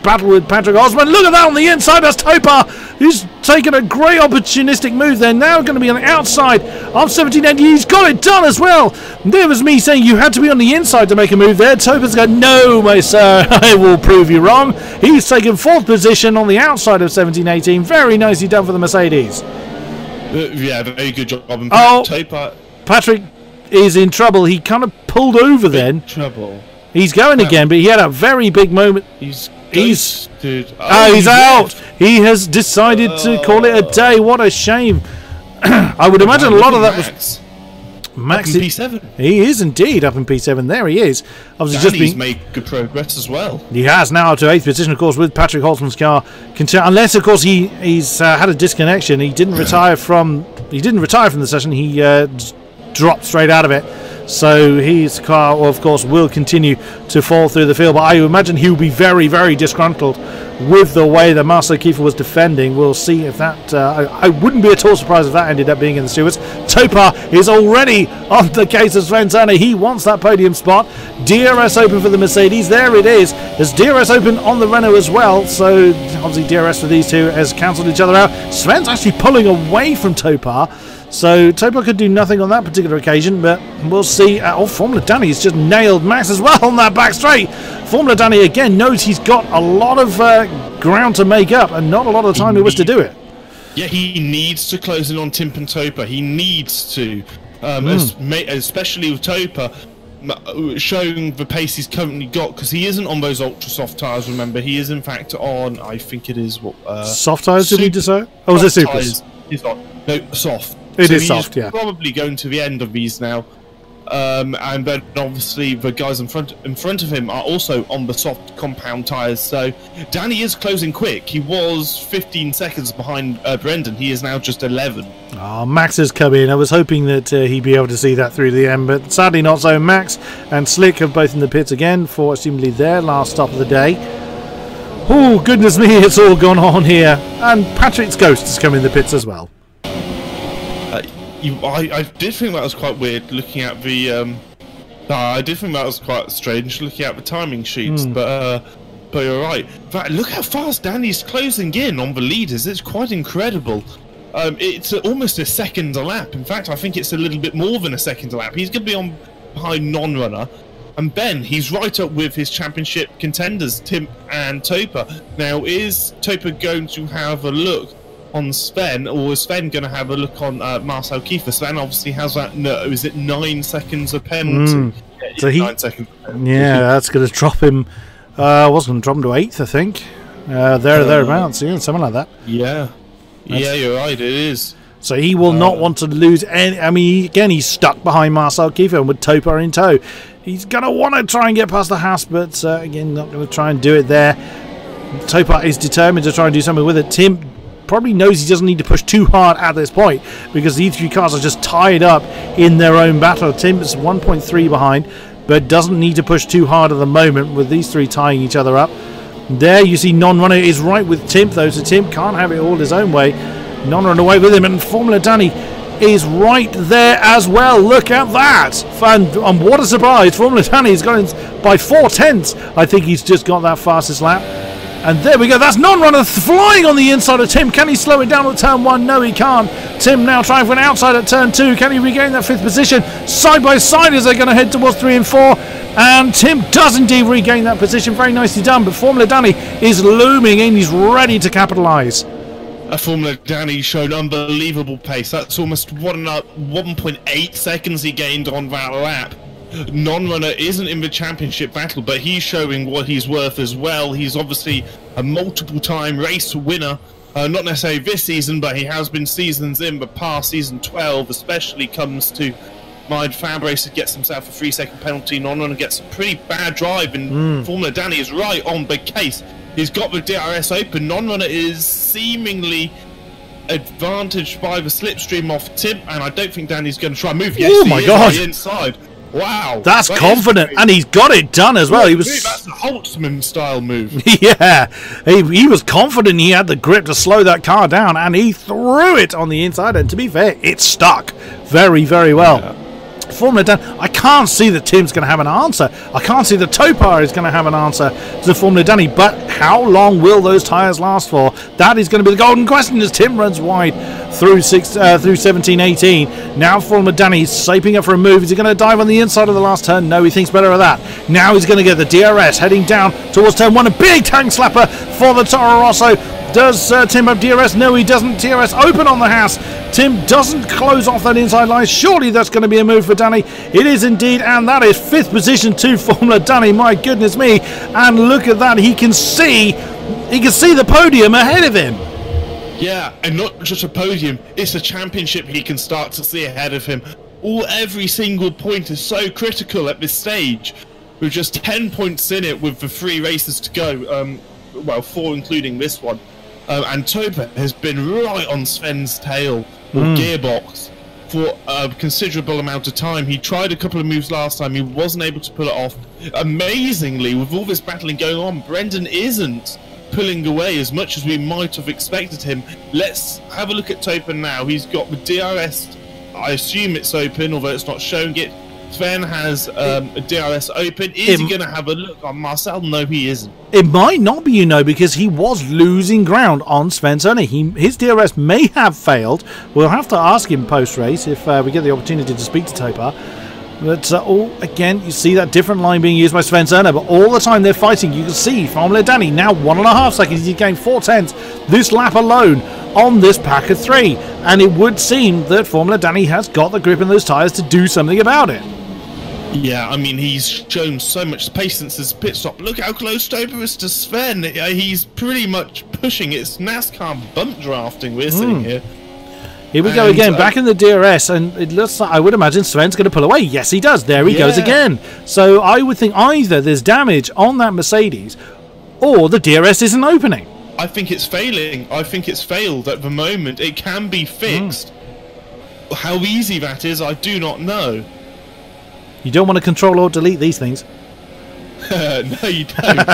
battle with Patrick Osman. Look at that on the inside. That's Topa, who's taken a great opportunistic move. They're now going to be on the outside of 17, and he's got it done as well. There was me saying you had to be on the inside to make a move there. Topa's going, no, my sir, I will prove you wrong. He's taken 4th position on the outside of 17-18. Very nicely done for the Mercedes. Yeah, very good job. Topa. Patrick is in trouble. He kind of pulled over then. Trouble. He's going again, but he had a very big moment. He's out. He has decided to call it a day. What a shame. I would imagine a lot of that was Max up in P7. He is indeed up in P7. There he is. Obviously, Danny's made good progress as well. He has now up to 8th position, of course, with Patrick Holtzman's car. Unless, of course, he's had a disconnection. He didn't retire from the session. He dropped straight out of it. so his car, of course, will continue to fall through the field. But I imagine he will be very, very disgruntled with the way that Marcel Kiefer was defending. We'll see if that... I wouldn't be at all surprised if that ended up being in the stewards. Topar is already on the case of Sven Turner. He wants that podium spot. DRS open for the Mercedes. There it is. There's DRS open on the Renault as well. So obviously DRS for these two has cancelled each other out. Sven's actually pulling away from Topar. So Topar could do nothing on that particular occasion, but we'll see. Formula Danny's just nailed Max as well on that back straight. Formula Danny again knows he's got a lot of ground to make up and not a lot of time he was to do it. Yeah, he needs to close in on Tim and Topar. He needs to, especially with Topar showing the pace he's currently got, because he isn't on those ultra soft tyres. Remember, he is in fact on, I think it is what soft tyres. Did we decide? Oh, was it supers? He's on soft. It is soft, yeah. Probably going to the end of these now, and then obviously the guys in front of him are also on the soft compound tyres. So Danny is closing quick. He was 15 seconds behind Brendan. He is now just 11. Oh, Max has come in. I was hoping that he'd be able to see that through the end, but sadly not so. Max and Slick are both in the pits again for assumably their last stop of the day. Oh, goodness me, it's all gone on here. And Patrick's Ghost has come in the pits as well. I did think that was quite weird looking at the. I did think that was quite strange looking at the timing sheets, but you're right. But look how fast Danny's closing in on the leaders. It's quite incredible. It's almost a second a lap. In fact, I think it's a little bit more than a second a lap. He's going to be on behind non-runner. And Ben, he's right up with his championship contenders, Tim and Topar. Now, is Topar going to have a look on Sven, or is Sven going to have a look on Marcel Kiefer? Sven obviously has that. No, is it 9 seconds of penalty? Yeah, so 9 seconds. Yeah, that's going to drop him. I was going to drop him to 8th, I think. Thereabouts, yeah, something like that. Yeah, yeah, you're right. It is. So he will not want to lose any. I mean, again, he's stuck behind Marcel Kiefer and with Topar in tow. He's going to want to try and get past the Haas, but again, not going to try and do it there. Topar is determined to try and do something with it. Tim probably knows he doesn't need to push too hard at this point because these three cars are just tied up in their own battle. Tim is 1.3 behind, but doesn't need to push too hard at the moment with these three tying each other up. There you see Non-Runner is right with Tim though, so Tim can't have it all his own way. Non-Runner away with him, and Formula Danny is right there as well. Look at that! And what a surprise! Formula Danny is going by 4/10. I think he's just got that fastest lap. And there we go. That's Non-Runner flying on the inside of Tim. Can he slow it down at turn 1? No, he can't. Tim now trying for an outside at turn 2. Can he regain that 5th position? Side by side as they're going to head towards 3 and 4. And Tim does indeed regain that position. Very nicely done. But Formula Danny is looming in. He's ready to capitalise. Formula Danny showed unbelievable pace. That's almost 1.8 seconds he gained on that lap. Non-Runner isn't in the championship battle, but he's showing what he's worth as well. He's obviously a multiple-time race winner. Not necessarily this season, but he has been seasons in the past. Season 12 especially comes to mind. Fab Racer gets himself a 3-second penalty. Non-Runner gets a pretty bad drive, and Formula Danny is right on the case. He's got the DRS open. Non-Runner is seemingly advantaged by the slipstream off Tim, and I don't think Danny's going to try and move. Yes, oh my God! Inside. Wow, that's confident, and he's got it done as well. He was that's a Holtzman style move. Yeah, he was confident. He had the grip to slow that car down, and he threw it on the inside. And to be fair, it stuck very, very well. Yeah. Formula Danny, I can't see that Tim's going to have an answer. I can't see that Topar is going to have an answer to Formula Danny. But how long will those tyres last for? That is going to be the golden question as Tim runs wide through 17-18. Now Formula Danny shaping up for a move. Is he going to dive on the inside of the last turn? No, he thinks better of that. Now he's going to get the DRS heading down towards turn 1. A big tank slapper for the Toro Rosso. Does Tim have DRS? No, he doesn't. DRS open on the Haas. Tim doesn't close off that inside line. Surely that's going to be a move for Danny. It is indeed, and that is 5th position to Formula Danny. My goodness me! And look at that. He can see the podium ahead of him. Yeah, and not just a podium. It's a championship he can start to see ahead of him. Every single point is so critical at this stage. With just 10 points in it, with the 3 races to go. Well, 4 including this one. And Topar has been right on Sven's tail, or gearbox, for a considerable amount of time. He tried a couple of moves last time, he wasn't able to pull it off. Amazingly, with all this battling going on, Brendan isn't pulling away as much as we might have expected him. Let's have a look at Topa now. He's got the DRS, I assume it's open, although it's not showing it. Sven has a DRS open. Is he going to have a look on Marcel? No, he isn't. It might not be, you know, because he was losing ground on Sven Cerner. His DRS may have failed. We'll have to ask him post-race if we get the opportunity to speak to Topa. But again, you see that different line being used by Sven Cerner, but all the time they're fighting, you can see Formula Danny now 1.5 seconds. He's gained 4/10 this lap alone on this pack of 3. And it would seem that Formula Danny has got the grip in those tyres to do something about it. Yeah, I mean, he's shown so much pace since his pit stop. Look how close Topa is to Sven. He's pretty much pushing. It's NASCAR bump drafting we're seeing here. Here we go again, back in the DRS, and it looks like, I would imagine Sven's going to pull away. Yes, he does. There he goes again. So I would think either there's damage on that Mercedes, or the DRS isn't opening. I think it's failing. I think it's failed at the moment. It can be fixed. How easy that is, I do not know. You don't want to control or delete these things. No, you don't.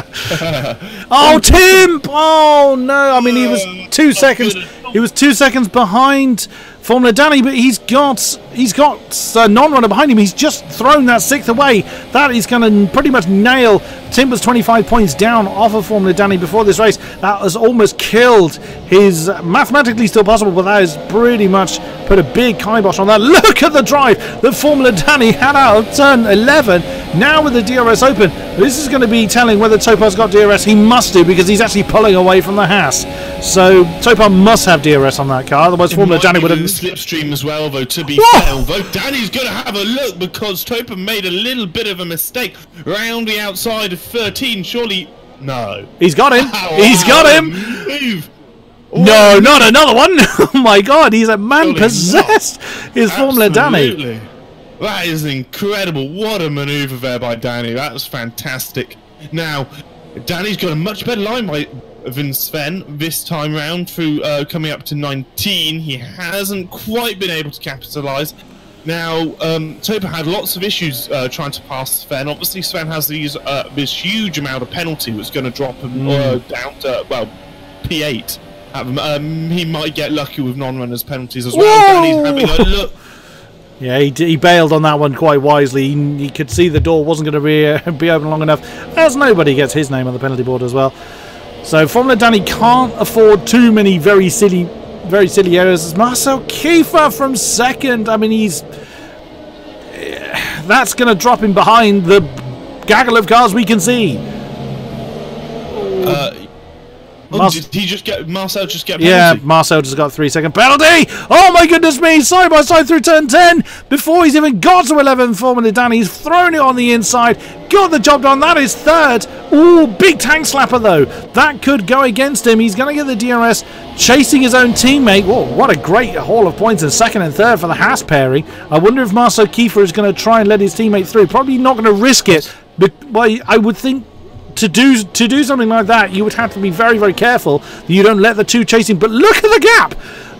Oh, Tim! Oh no! I mean, he was 2 seconds. He was 2 seconds behind Formula Danny, but he's got non-runner behind him. He's just thrown that 6th away. That is going to pretty much nail. Tim was 25 points down off of Formula Danny before this race. That has almost killed his, mathematically still possible, but that has pretty much put a big kibosh on that. Look at the drive that Formula Danny had out of turn 11. Now with the DRS open, this is going to be telling whether Topa's got DRS. He must do, because he's actually pulling away from the Haas. So Topa must have DRS on that car, otherwise Formula Danny would have slipstream as well, though, to be fair. Although Danny's going to have a look, because Topa made a little bit of a mistake round the outside of 13. Surely, no. He's got him. He's got him. Move. No, not another one. Oh my God, he's a man possessed. Is Formula Danny. That is incredible. What a manoeuvre there by Danny. That was fantastic. Now, Danny's got a much better line than Sven this time round through coming up to 19. He hasn't quite been able to capitalise. Now, Topa had lots of issues trying to pass Sven. Obviously, Sven has this huge amount of penalty that's going to drop him down to, well, P8. He might get lucky with non-runners penalties as well. Danny's having a look. Yeah, he bailed on that one quite wisely. He could see the door wasn't going to be open long enough, as nobody gets his name on the penalty board as well. So Formula Danny can't afford too many very silly errors. Marcel Kiefer from second. I mean, that's going to drop him behind the gaggle of cars we can see. Did he just get Marcel just get penalty? Yeah, Marcel just got a 3-second penalty. Oh my goodness me, side by side through turn 10 before he's even got to 11. Formula Danny, he's thrown it on the inside, got the job done. That is third. Ooh, big tank slapper though. That could go against him. He's going to get the DRS, chasing his own teammate. Whoa, what a great haul of points in second and third for the Haas pairing. I wonder if Marcel Kiefer is going to try and let his teammate through. Probably not going to risk it, but well, I would think to do something like that, you would have to be very, very careful that you don't let the two chase him. But look at the gap!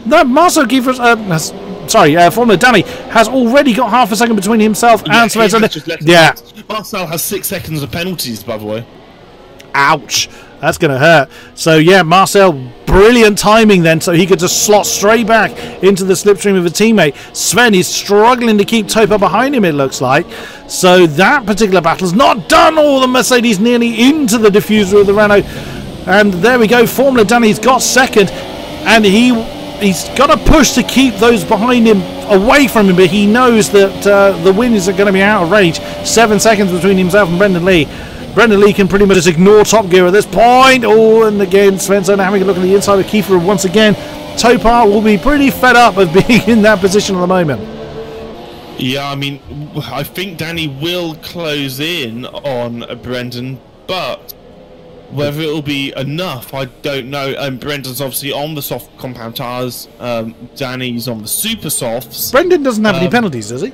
That Marcel Kiefer, Formula Danny has already got half a second between himself and Sven. Yeah, Marcel has 6 seconds of penalties, by the way. Ouch, that's going to hurt. So yeah, Marcel, brilliant timing then, so he could just slot straight back into the slipstream of a teammate. Sven is struggling to keep Topa behind him, it looks like. So that particular battle's not done. Oh, the Mercedes nearly into the diffuser of the Renault. And there we go, Formula Danny's got second, and he's got to push to keep those behind him away from him, but he knows that the wins are going to be out of range. 7 seconds between himself and Brendan Lee. Brendan Lee can pretty much just ignore Top Gear at this point. Oh, and again, Svensson having a look at the inside of Kiefer once again. Topa will be pretty fed up of being in that position at the moment. Yeah, I mean, I think Danny will close in on Brendan, but whether it'll be enough, I don't know. And Brendan's obviously on the soft compound tires. Danny's on the super softs. Brendan doesn't have any penalties, does he?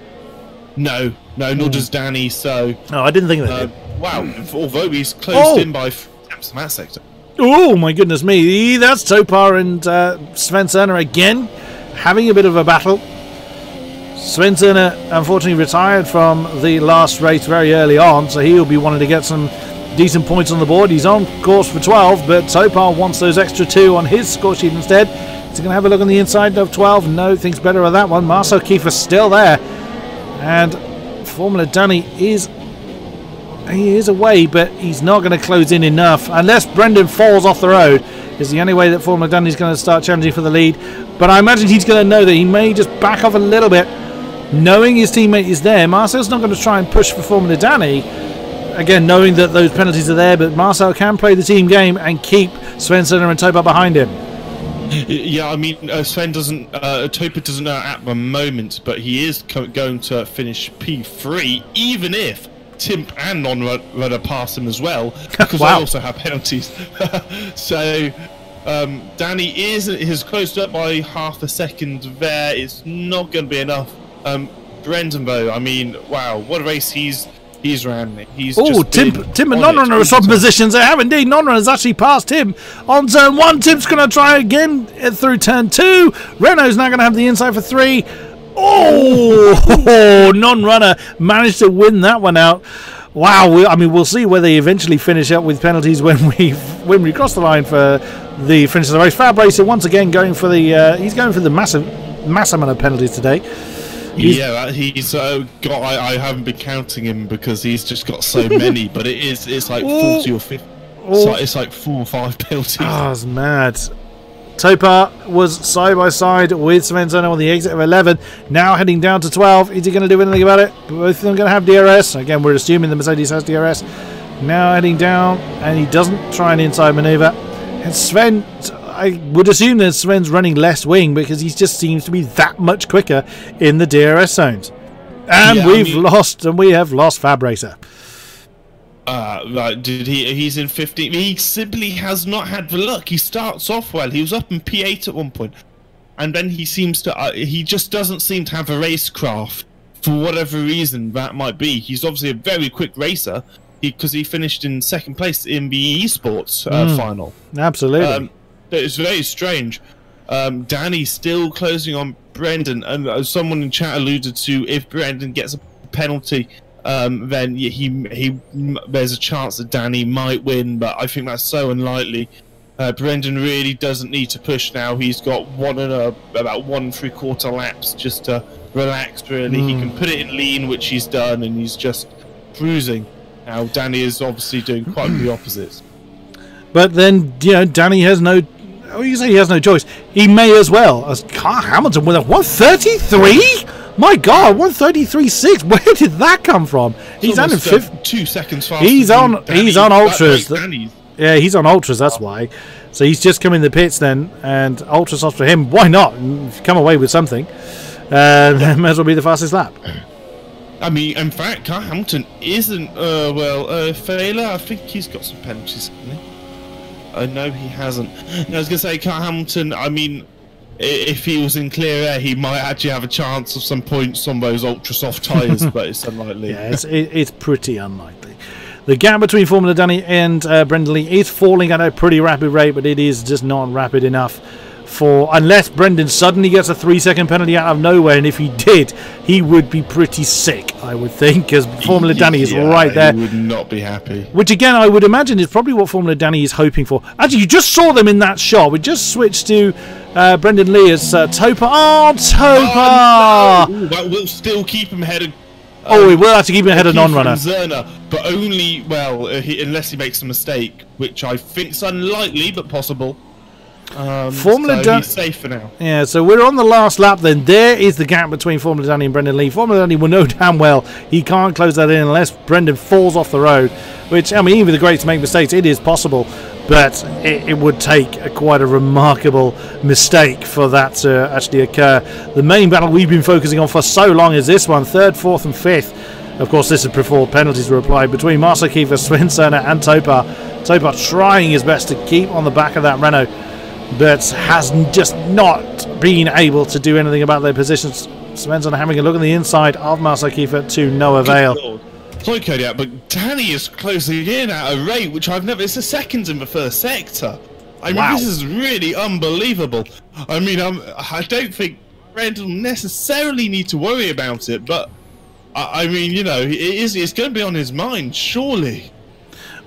No, nor does Danny. So. Oh, I didn't think that. Wow, although he's closed in by attempts in that sector. Oh my goodness me! That's Topa and Sven Cerner again having a bit of a battle. Svensson unfortunately retired from the last race very early on, so he'll be wanting to get some decent points on the board. He's on course for 12, but Topar wants those extra 2 on his score sheet instead. He's going to have a look on the inside of 12. No, thinks better of that one. Marcel Kiefer's still there, and Formula Danny is away, but he's not going to close in enough unless Brendan falls off the road. Is the only way that Formula Danny's going to start challenging for the lead. But I imagine he's going to know that he may just back off a little bit, knowing his teammate is there. Marcel's not going to try and push for Formula Danny, again knowing that those penalties are there, but Marcel can play the team game and keep Svensson and Topar behind him. Yeah, I mean, Sven doesn't, Topar doesn't know at the moment, but he is going to finish P3, even if Timp and non-runner pass him as well, because wow. they also have penalties. So Danny is closed up by half a second there. It's not going to be enough. Brendan, though, I mean, wow, what a race he's ran. Oh, Tim and non-runner are swapping positions. They have indeed. Non-runner's actually passed him on turn 1. Tim's going to try again through turn 2. Renault's now going to have the inside for 3. Oh, non-runner managed to win that one out. Wow, I mean, we'll see whether they eventually finish up with penalties when we cross the line for the finish of the race. Fab Racer once again going for the he's going for the mass amount of penalties today. He's got. I haven't been counting him because he's just got so many, but it's like 40 or 50. It's like 4 or 5 penalties. Oh, it's mad. Topar was side by side with Svensson on the exit of 11. Now heading down to 12. Is he going to do anything about it? Both of them going to have DRS. Again, we're assuming the Mercedes has DRS. Now heading down, and he doesn't try an inside manoeuvre. And Sven, I would assume that Sven's running less wing because he just seems to be that much quicker in the DRS zones. And yeah, we have lost Fab Racer. He's in 15. He simply has not had the luck. He starts off well. He was up in P8 at one point, and then he seems to. He just doesn't seem to have a racecraft for whatever reason that might be. He's obviously a very quick racer because he finished in 2nd place in the esports final. Absolutely, it's very strange. Danny still closing on Brendan, and someone in chat alluded to if Brendan gets a penalty. Then there's a chance that Danny might win, but I think that's so unlikely. Brendan really doesn't need to push now. He's got about 1 3/4 laps just to relax, really. He can put it in lean, which he's done, and he's just cruising. Now, Danny is obviously doing quite the opposite. But then, Danny has no... Oh, you say he has no choice. He may as well. As Carl Hamilton with a 133? My God, 133.6. Where did that come from? He's on 2 seconds faster. He's on ultras. Yeah, he's on ultras. That's why. So he's just come in the pits then, and ultras off for him. Why not? Come away with something. May as well be the fastest lap. I mean, in fact, Carl Hamilton isn't. Failer. I think he's got some penalties. No, he hasn't. I was gonna say, Carl Hamilton. I mean, if he was in clear air, he might actually have a chance of some points on those ultra soft tyres, but it's unlikely. Yeah, it's pretty unlikely. The gap between Formula Danny and Brendan Lee is falling at a pretty rapid rate, but it is just not rapid enough for... Unless Brendan suddenly gets a 3-second penalty out of nowhere, and if he did, he would be pretty sick, I would think, because Formula Danny is right there. He would not be happy. Which, again, I would imagine is probably what Formula Danny is hoping for. Actually, you just saw them in that shot. We just switched to Brendan Lee as Topar. Oh, Topar! Oh, no. That will still keep him ahead of... it will have to keep him ahead of non-runner. But only, unless he makes a mistake, which I think is unlikely, but possible. He's safe for now. Yeah, so we're on the last lap then. There is the gap between Formula Danny and Brendan Lee. Formula Danny will know damn well he can't close that in unless Brendan falls off the road, which, I mean, even with the greats make mistakes, it is possible, but it would take quite a remarkable mistake for that to actually occur. The main battle we've been focusing on for so long is this one, 3rd, 4th and 5th. Of course, this is before penalties were applied between Marcel Kiefer, Svensson and Topar. Topar trying his best to keep on the back of that Renault, but has just not been able to do anything about their positions. Svensson having a look on the inside of Marcel Kiefer to no avail. Sorry, Kodiak, but Danny is closing in at a rate which I've never... It's the seconds in the 1st sector. I mean, This is really unbelievable. I mean, I don't think Brendan necessarily need to worry about it, but I mean, you know, it's going to be on his mind, surely.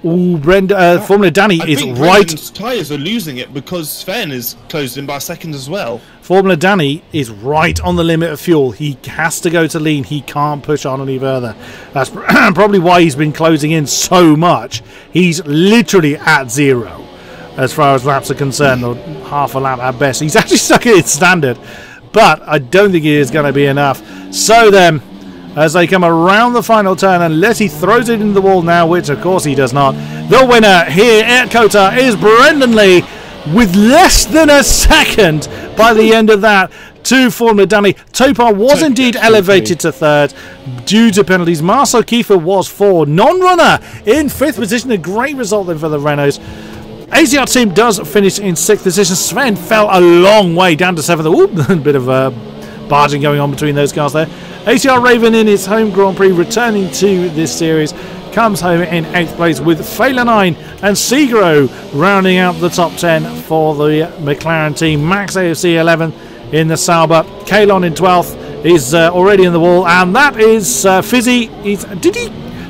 Ooh, Formula Danny is right. Brendan's tyres are losing it because Sven is closed in by a second as well. Formula Danny is right on the limit of fuel. He has to go to lean. He can't push on any further. That's probably why he's been closing in so much. He's literally at 0 as far as laps are concerned, or half a lap at best. He's actually stuck at its standard, but I don't think it is going to be enough. So then, as they come around the final turn, unless he throws it into the wall now, which of course he does not, the winner here at COTA is Brendan Lee, with less than a second by the end of that to Formula Danny. Topar was indeed elevated to 3rd due to penalties. Marcel Kiefer was 4th. Non-runner in 5th position. A great result then for the Renaults. ACR team does finish in 6th position. Sven fell a long way down to 7th. Ooh, a bit of barging going on between those cars there. ACR Raven in his home Grand Prix, returning to this series, comes home in 8th place with Fela 9 and Segro rounding out the top 10 for the McLaren team. Max AFC 11th in the Sauber. Kalon in 12th is already in the wall, and that is Fizzy.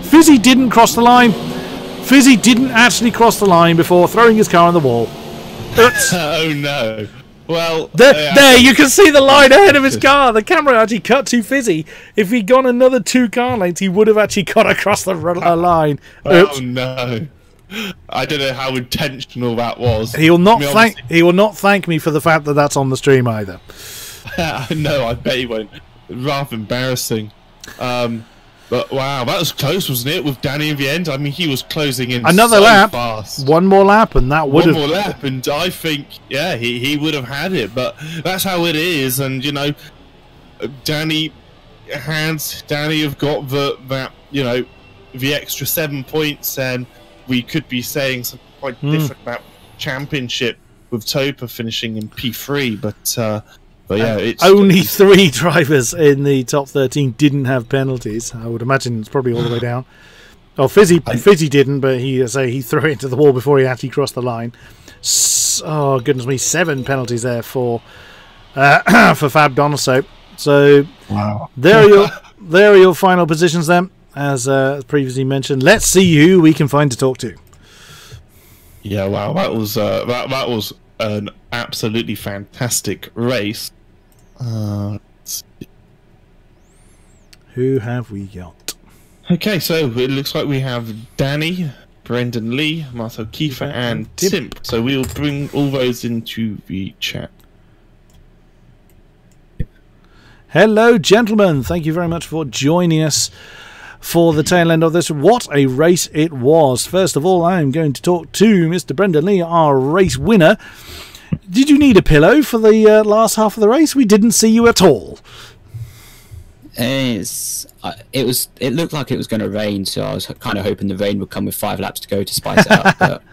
Fizzy didn't cross the line. Fizzy didn't actually cross the line before throwing his car on the wall. Oh no. Well, there you can see the line ahead of his car. The camera actually cut to Fizzy. If he'd gone another 2 car lengths, he would have actually got across the line. Oh no! I don't know how intentional that was. He will not thank me for the fact that that's on the stream either. No, I bet he won't. Rather embarrassing. But wow, that was close, wasn't it? With Danny in the end, I mean, he was closing in another so lap, fast. One more lap, and that would have. One more lap, and I think, yeah, he would have had it. But that's how it is, and you know, Danny have got the extra 7 points, and we could be saying something quite different about championship with Topa finishing in P3, but yeah, it's only 3 drivers in the top 13 didn't have penalties. I would imagine it's probably all the way down. Oh, Fizzy didn't, but he threw it into the wall before he actually crossed the line. Oh goodness me, 7 penalties there for Fab Donoso. So wow. there are your final positions then, as previously mentioned. Let's see who we can find to talk to. Yeah, wow, that was an absolutely fantastic race. Who have we got? Okay, so it looks like we have Danny, Brendan Lee, Marcel Kiefer, and Tim. So we'll bring all those into the chat. Hello, gentlemen. Thank you very much for joining us for the tail end of this. What a race it was. First of all, I am going to talk to Mr. Brendan Lee, our race winner. Did you need a pillow for the last half of the race? We didn't see you at all. It looked like it was going to rain, so I was kind of hoping the rain would come with 5 laps to go to spice it up. But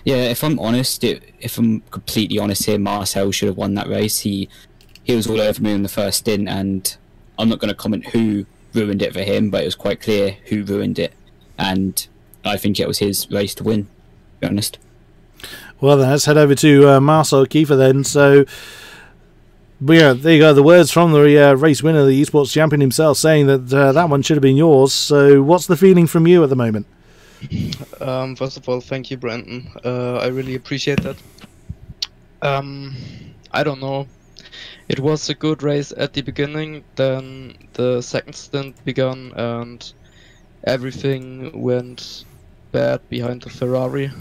yeah, if I'm honest, if I'm completely honest here, Marcel should have won that race. He was all over me in the first stint, and I'm not going to comment who ruined it for him, but it was quite clear who ruined it, and I think it was his race to win, to be honest. Well then, let's head over to Marcel Kiefer then. So yeah, there you go, the words from the race winner, the esports champion himself, saying that that one should have been yours. So what's the feeling from you at the moment? First of all, thank you, Brandon. I really appreciate that. I don't know. It was a good race at the beginning, then the second stint began and everything went bad behind the Ferrari.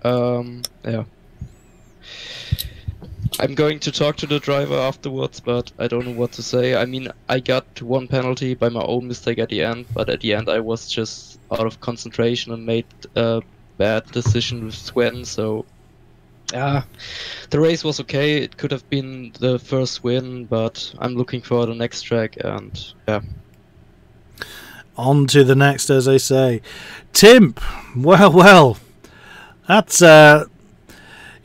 Yeah. I'm going to talk to the driver afterwards, but I don't know what to say. I mean, I got 1 penalty by my own mistake at the end, but at the end I was just out of concentration and made a bad decision with Sven, so the race was okay. It could have been the first win, but I'm looking for the next track, and yeah. On to the next, as they say. Tim, well, that's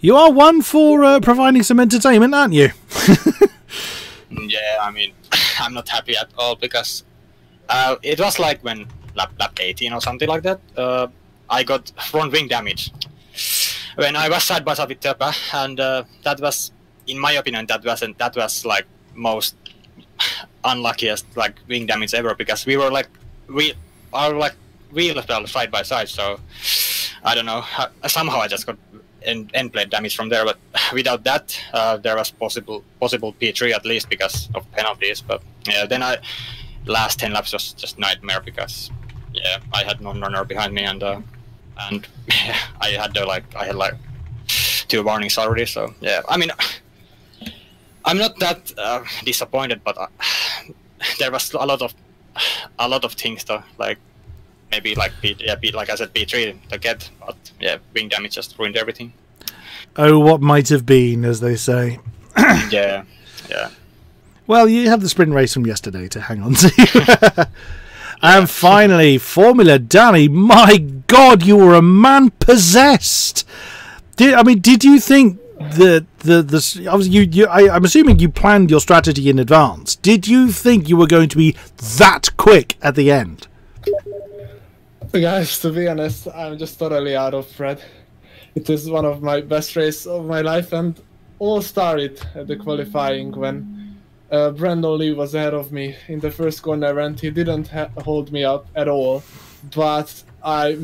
you are one for providing some entertainment, aren't you? Yeah, I mean, I'm not happy at all because it was like when lap 18 or something like that. I got front wing damage when I was side by side with Tepa, and that was in my opinion, that was like most unluckiest like wing damage ever, because we are like wheels fell side by side. So I don't know. Somehow I just got end plate damage from there, but without that, there was possible P3 at least because of penalties. But yeah, then last 10 laps was just nightmare because yeah, I had non-runner behind me, and I had like 2 warnings already. So yeah, I mean, I'm not that disappointed, but there was a lot of things to like. Maybe like like I said, P3 to get, but yeah, wing damage just ruined everything. Oh, what might have been, as they say. Yeah. Well, you have the sprint race from yesterday to hang on to. And finally, Formula Danny. My God, you were a man possessed. Did you think that obviously I'm assuming you planned your strategy in advance. Did you think you were going to be that quick at the end? Guys, to be honest, I'm just totally out of breath. It is one of my best races of my life, and all started at the qualifying when Brandon Lee was ahead of me in the first corner, and he didn't hold me up at all, but I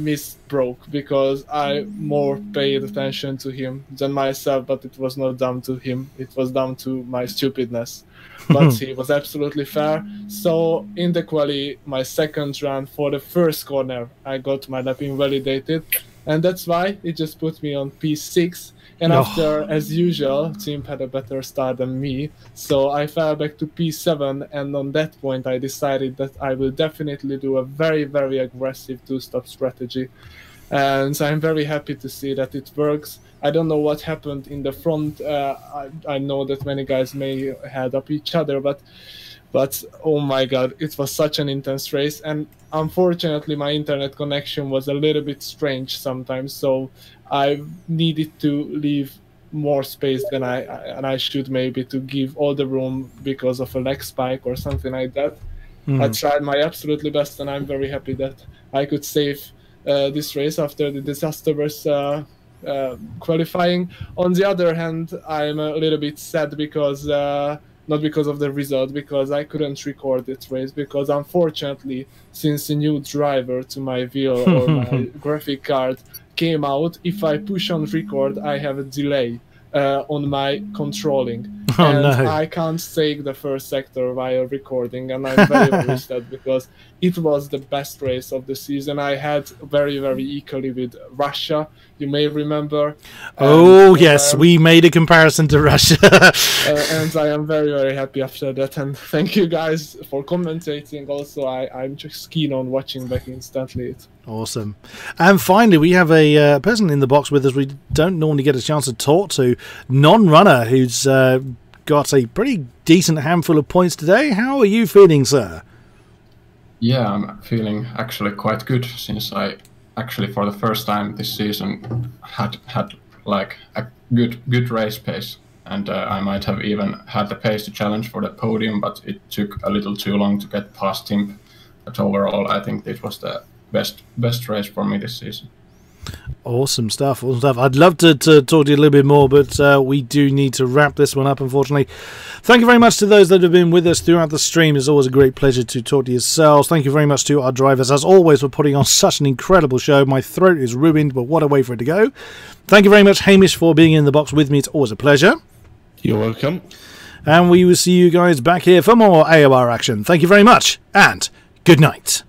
broke because I more paid attention to him than myself, but it was not down to him, it was down to my stupidness. But he was absolutely fair. So in the quali, my second run for the first corner, I got my lap invalidated, and that's why it just put me on P6. And after, as usual, team had a better start than me, so I fell back to P7. And on that point, I decided that I will definitely do a very, very aggressive 2-stop strategy. And I'm very happy to see that it works. I don't know what happened in the front. I know that many guys may head up each other, but oh my God, it was such an intense race. And unfortunately, my internet connection was a little bit strange sometimes, so I needed to leave more space than I should, maybe, to give all the room because of a leg spike or something like that. I tried my absolutely best, and I'm very happy that I could save this race after the disastrous qualifying. On the other hand, I'm a little bit sad because not because of the result, because I couldn't record this race, because unfortunately, since a new driver to my wheel or my graphic card came out, if I push on record, I have a delay on my controlling. I can't take the first sector while recording, and I'm very sad because it was the best race of the season. I had very, very equally with Russia, you may remember. Yes, we made a comparison to Russia. And I am very, very happy after that, and thank you guys for commentating. Also, I'm just keen on watching back instantly. Awesome. And finally, we have a person in the box with us we don't normally get a chance to talk to, non-runner, who's got a pretty decent handful of points today. How are you feeling, sir? Yeah, I'm feeling actually quite good, since I actually for the first time this season had like a good race pace, and I might have even had the pace to challenge for the podium, but it took a little too long to get past him. But overall, I think this was the best race for me this season. Awesome stuff, awesome stuff. I'd love to talk to you a little bit more, but we do need to wrap this one up, unfortunately. Thank you very much to those that have been with us throughout the stream. It's always a great pleasure to talk to yourselves. Thank you very much to our drivers, as always, for putting on such an incredible show. My throat is ruined, but what a way for it to go. Thank you very much, Hamish, for being in the box with me. It's always a pleasure. You're welcome. And we will see you guys back here for more AOR action. Thank you very much, and good night.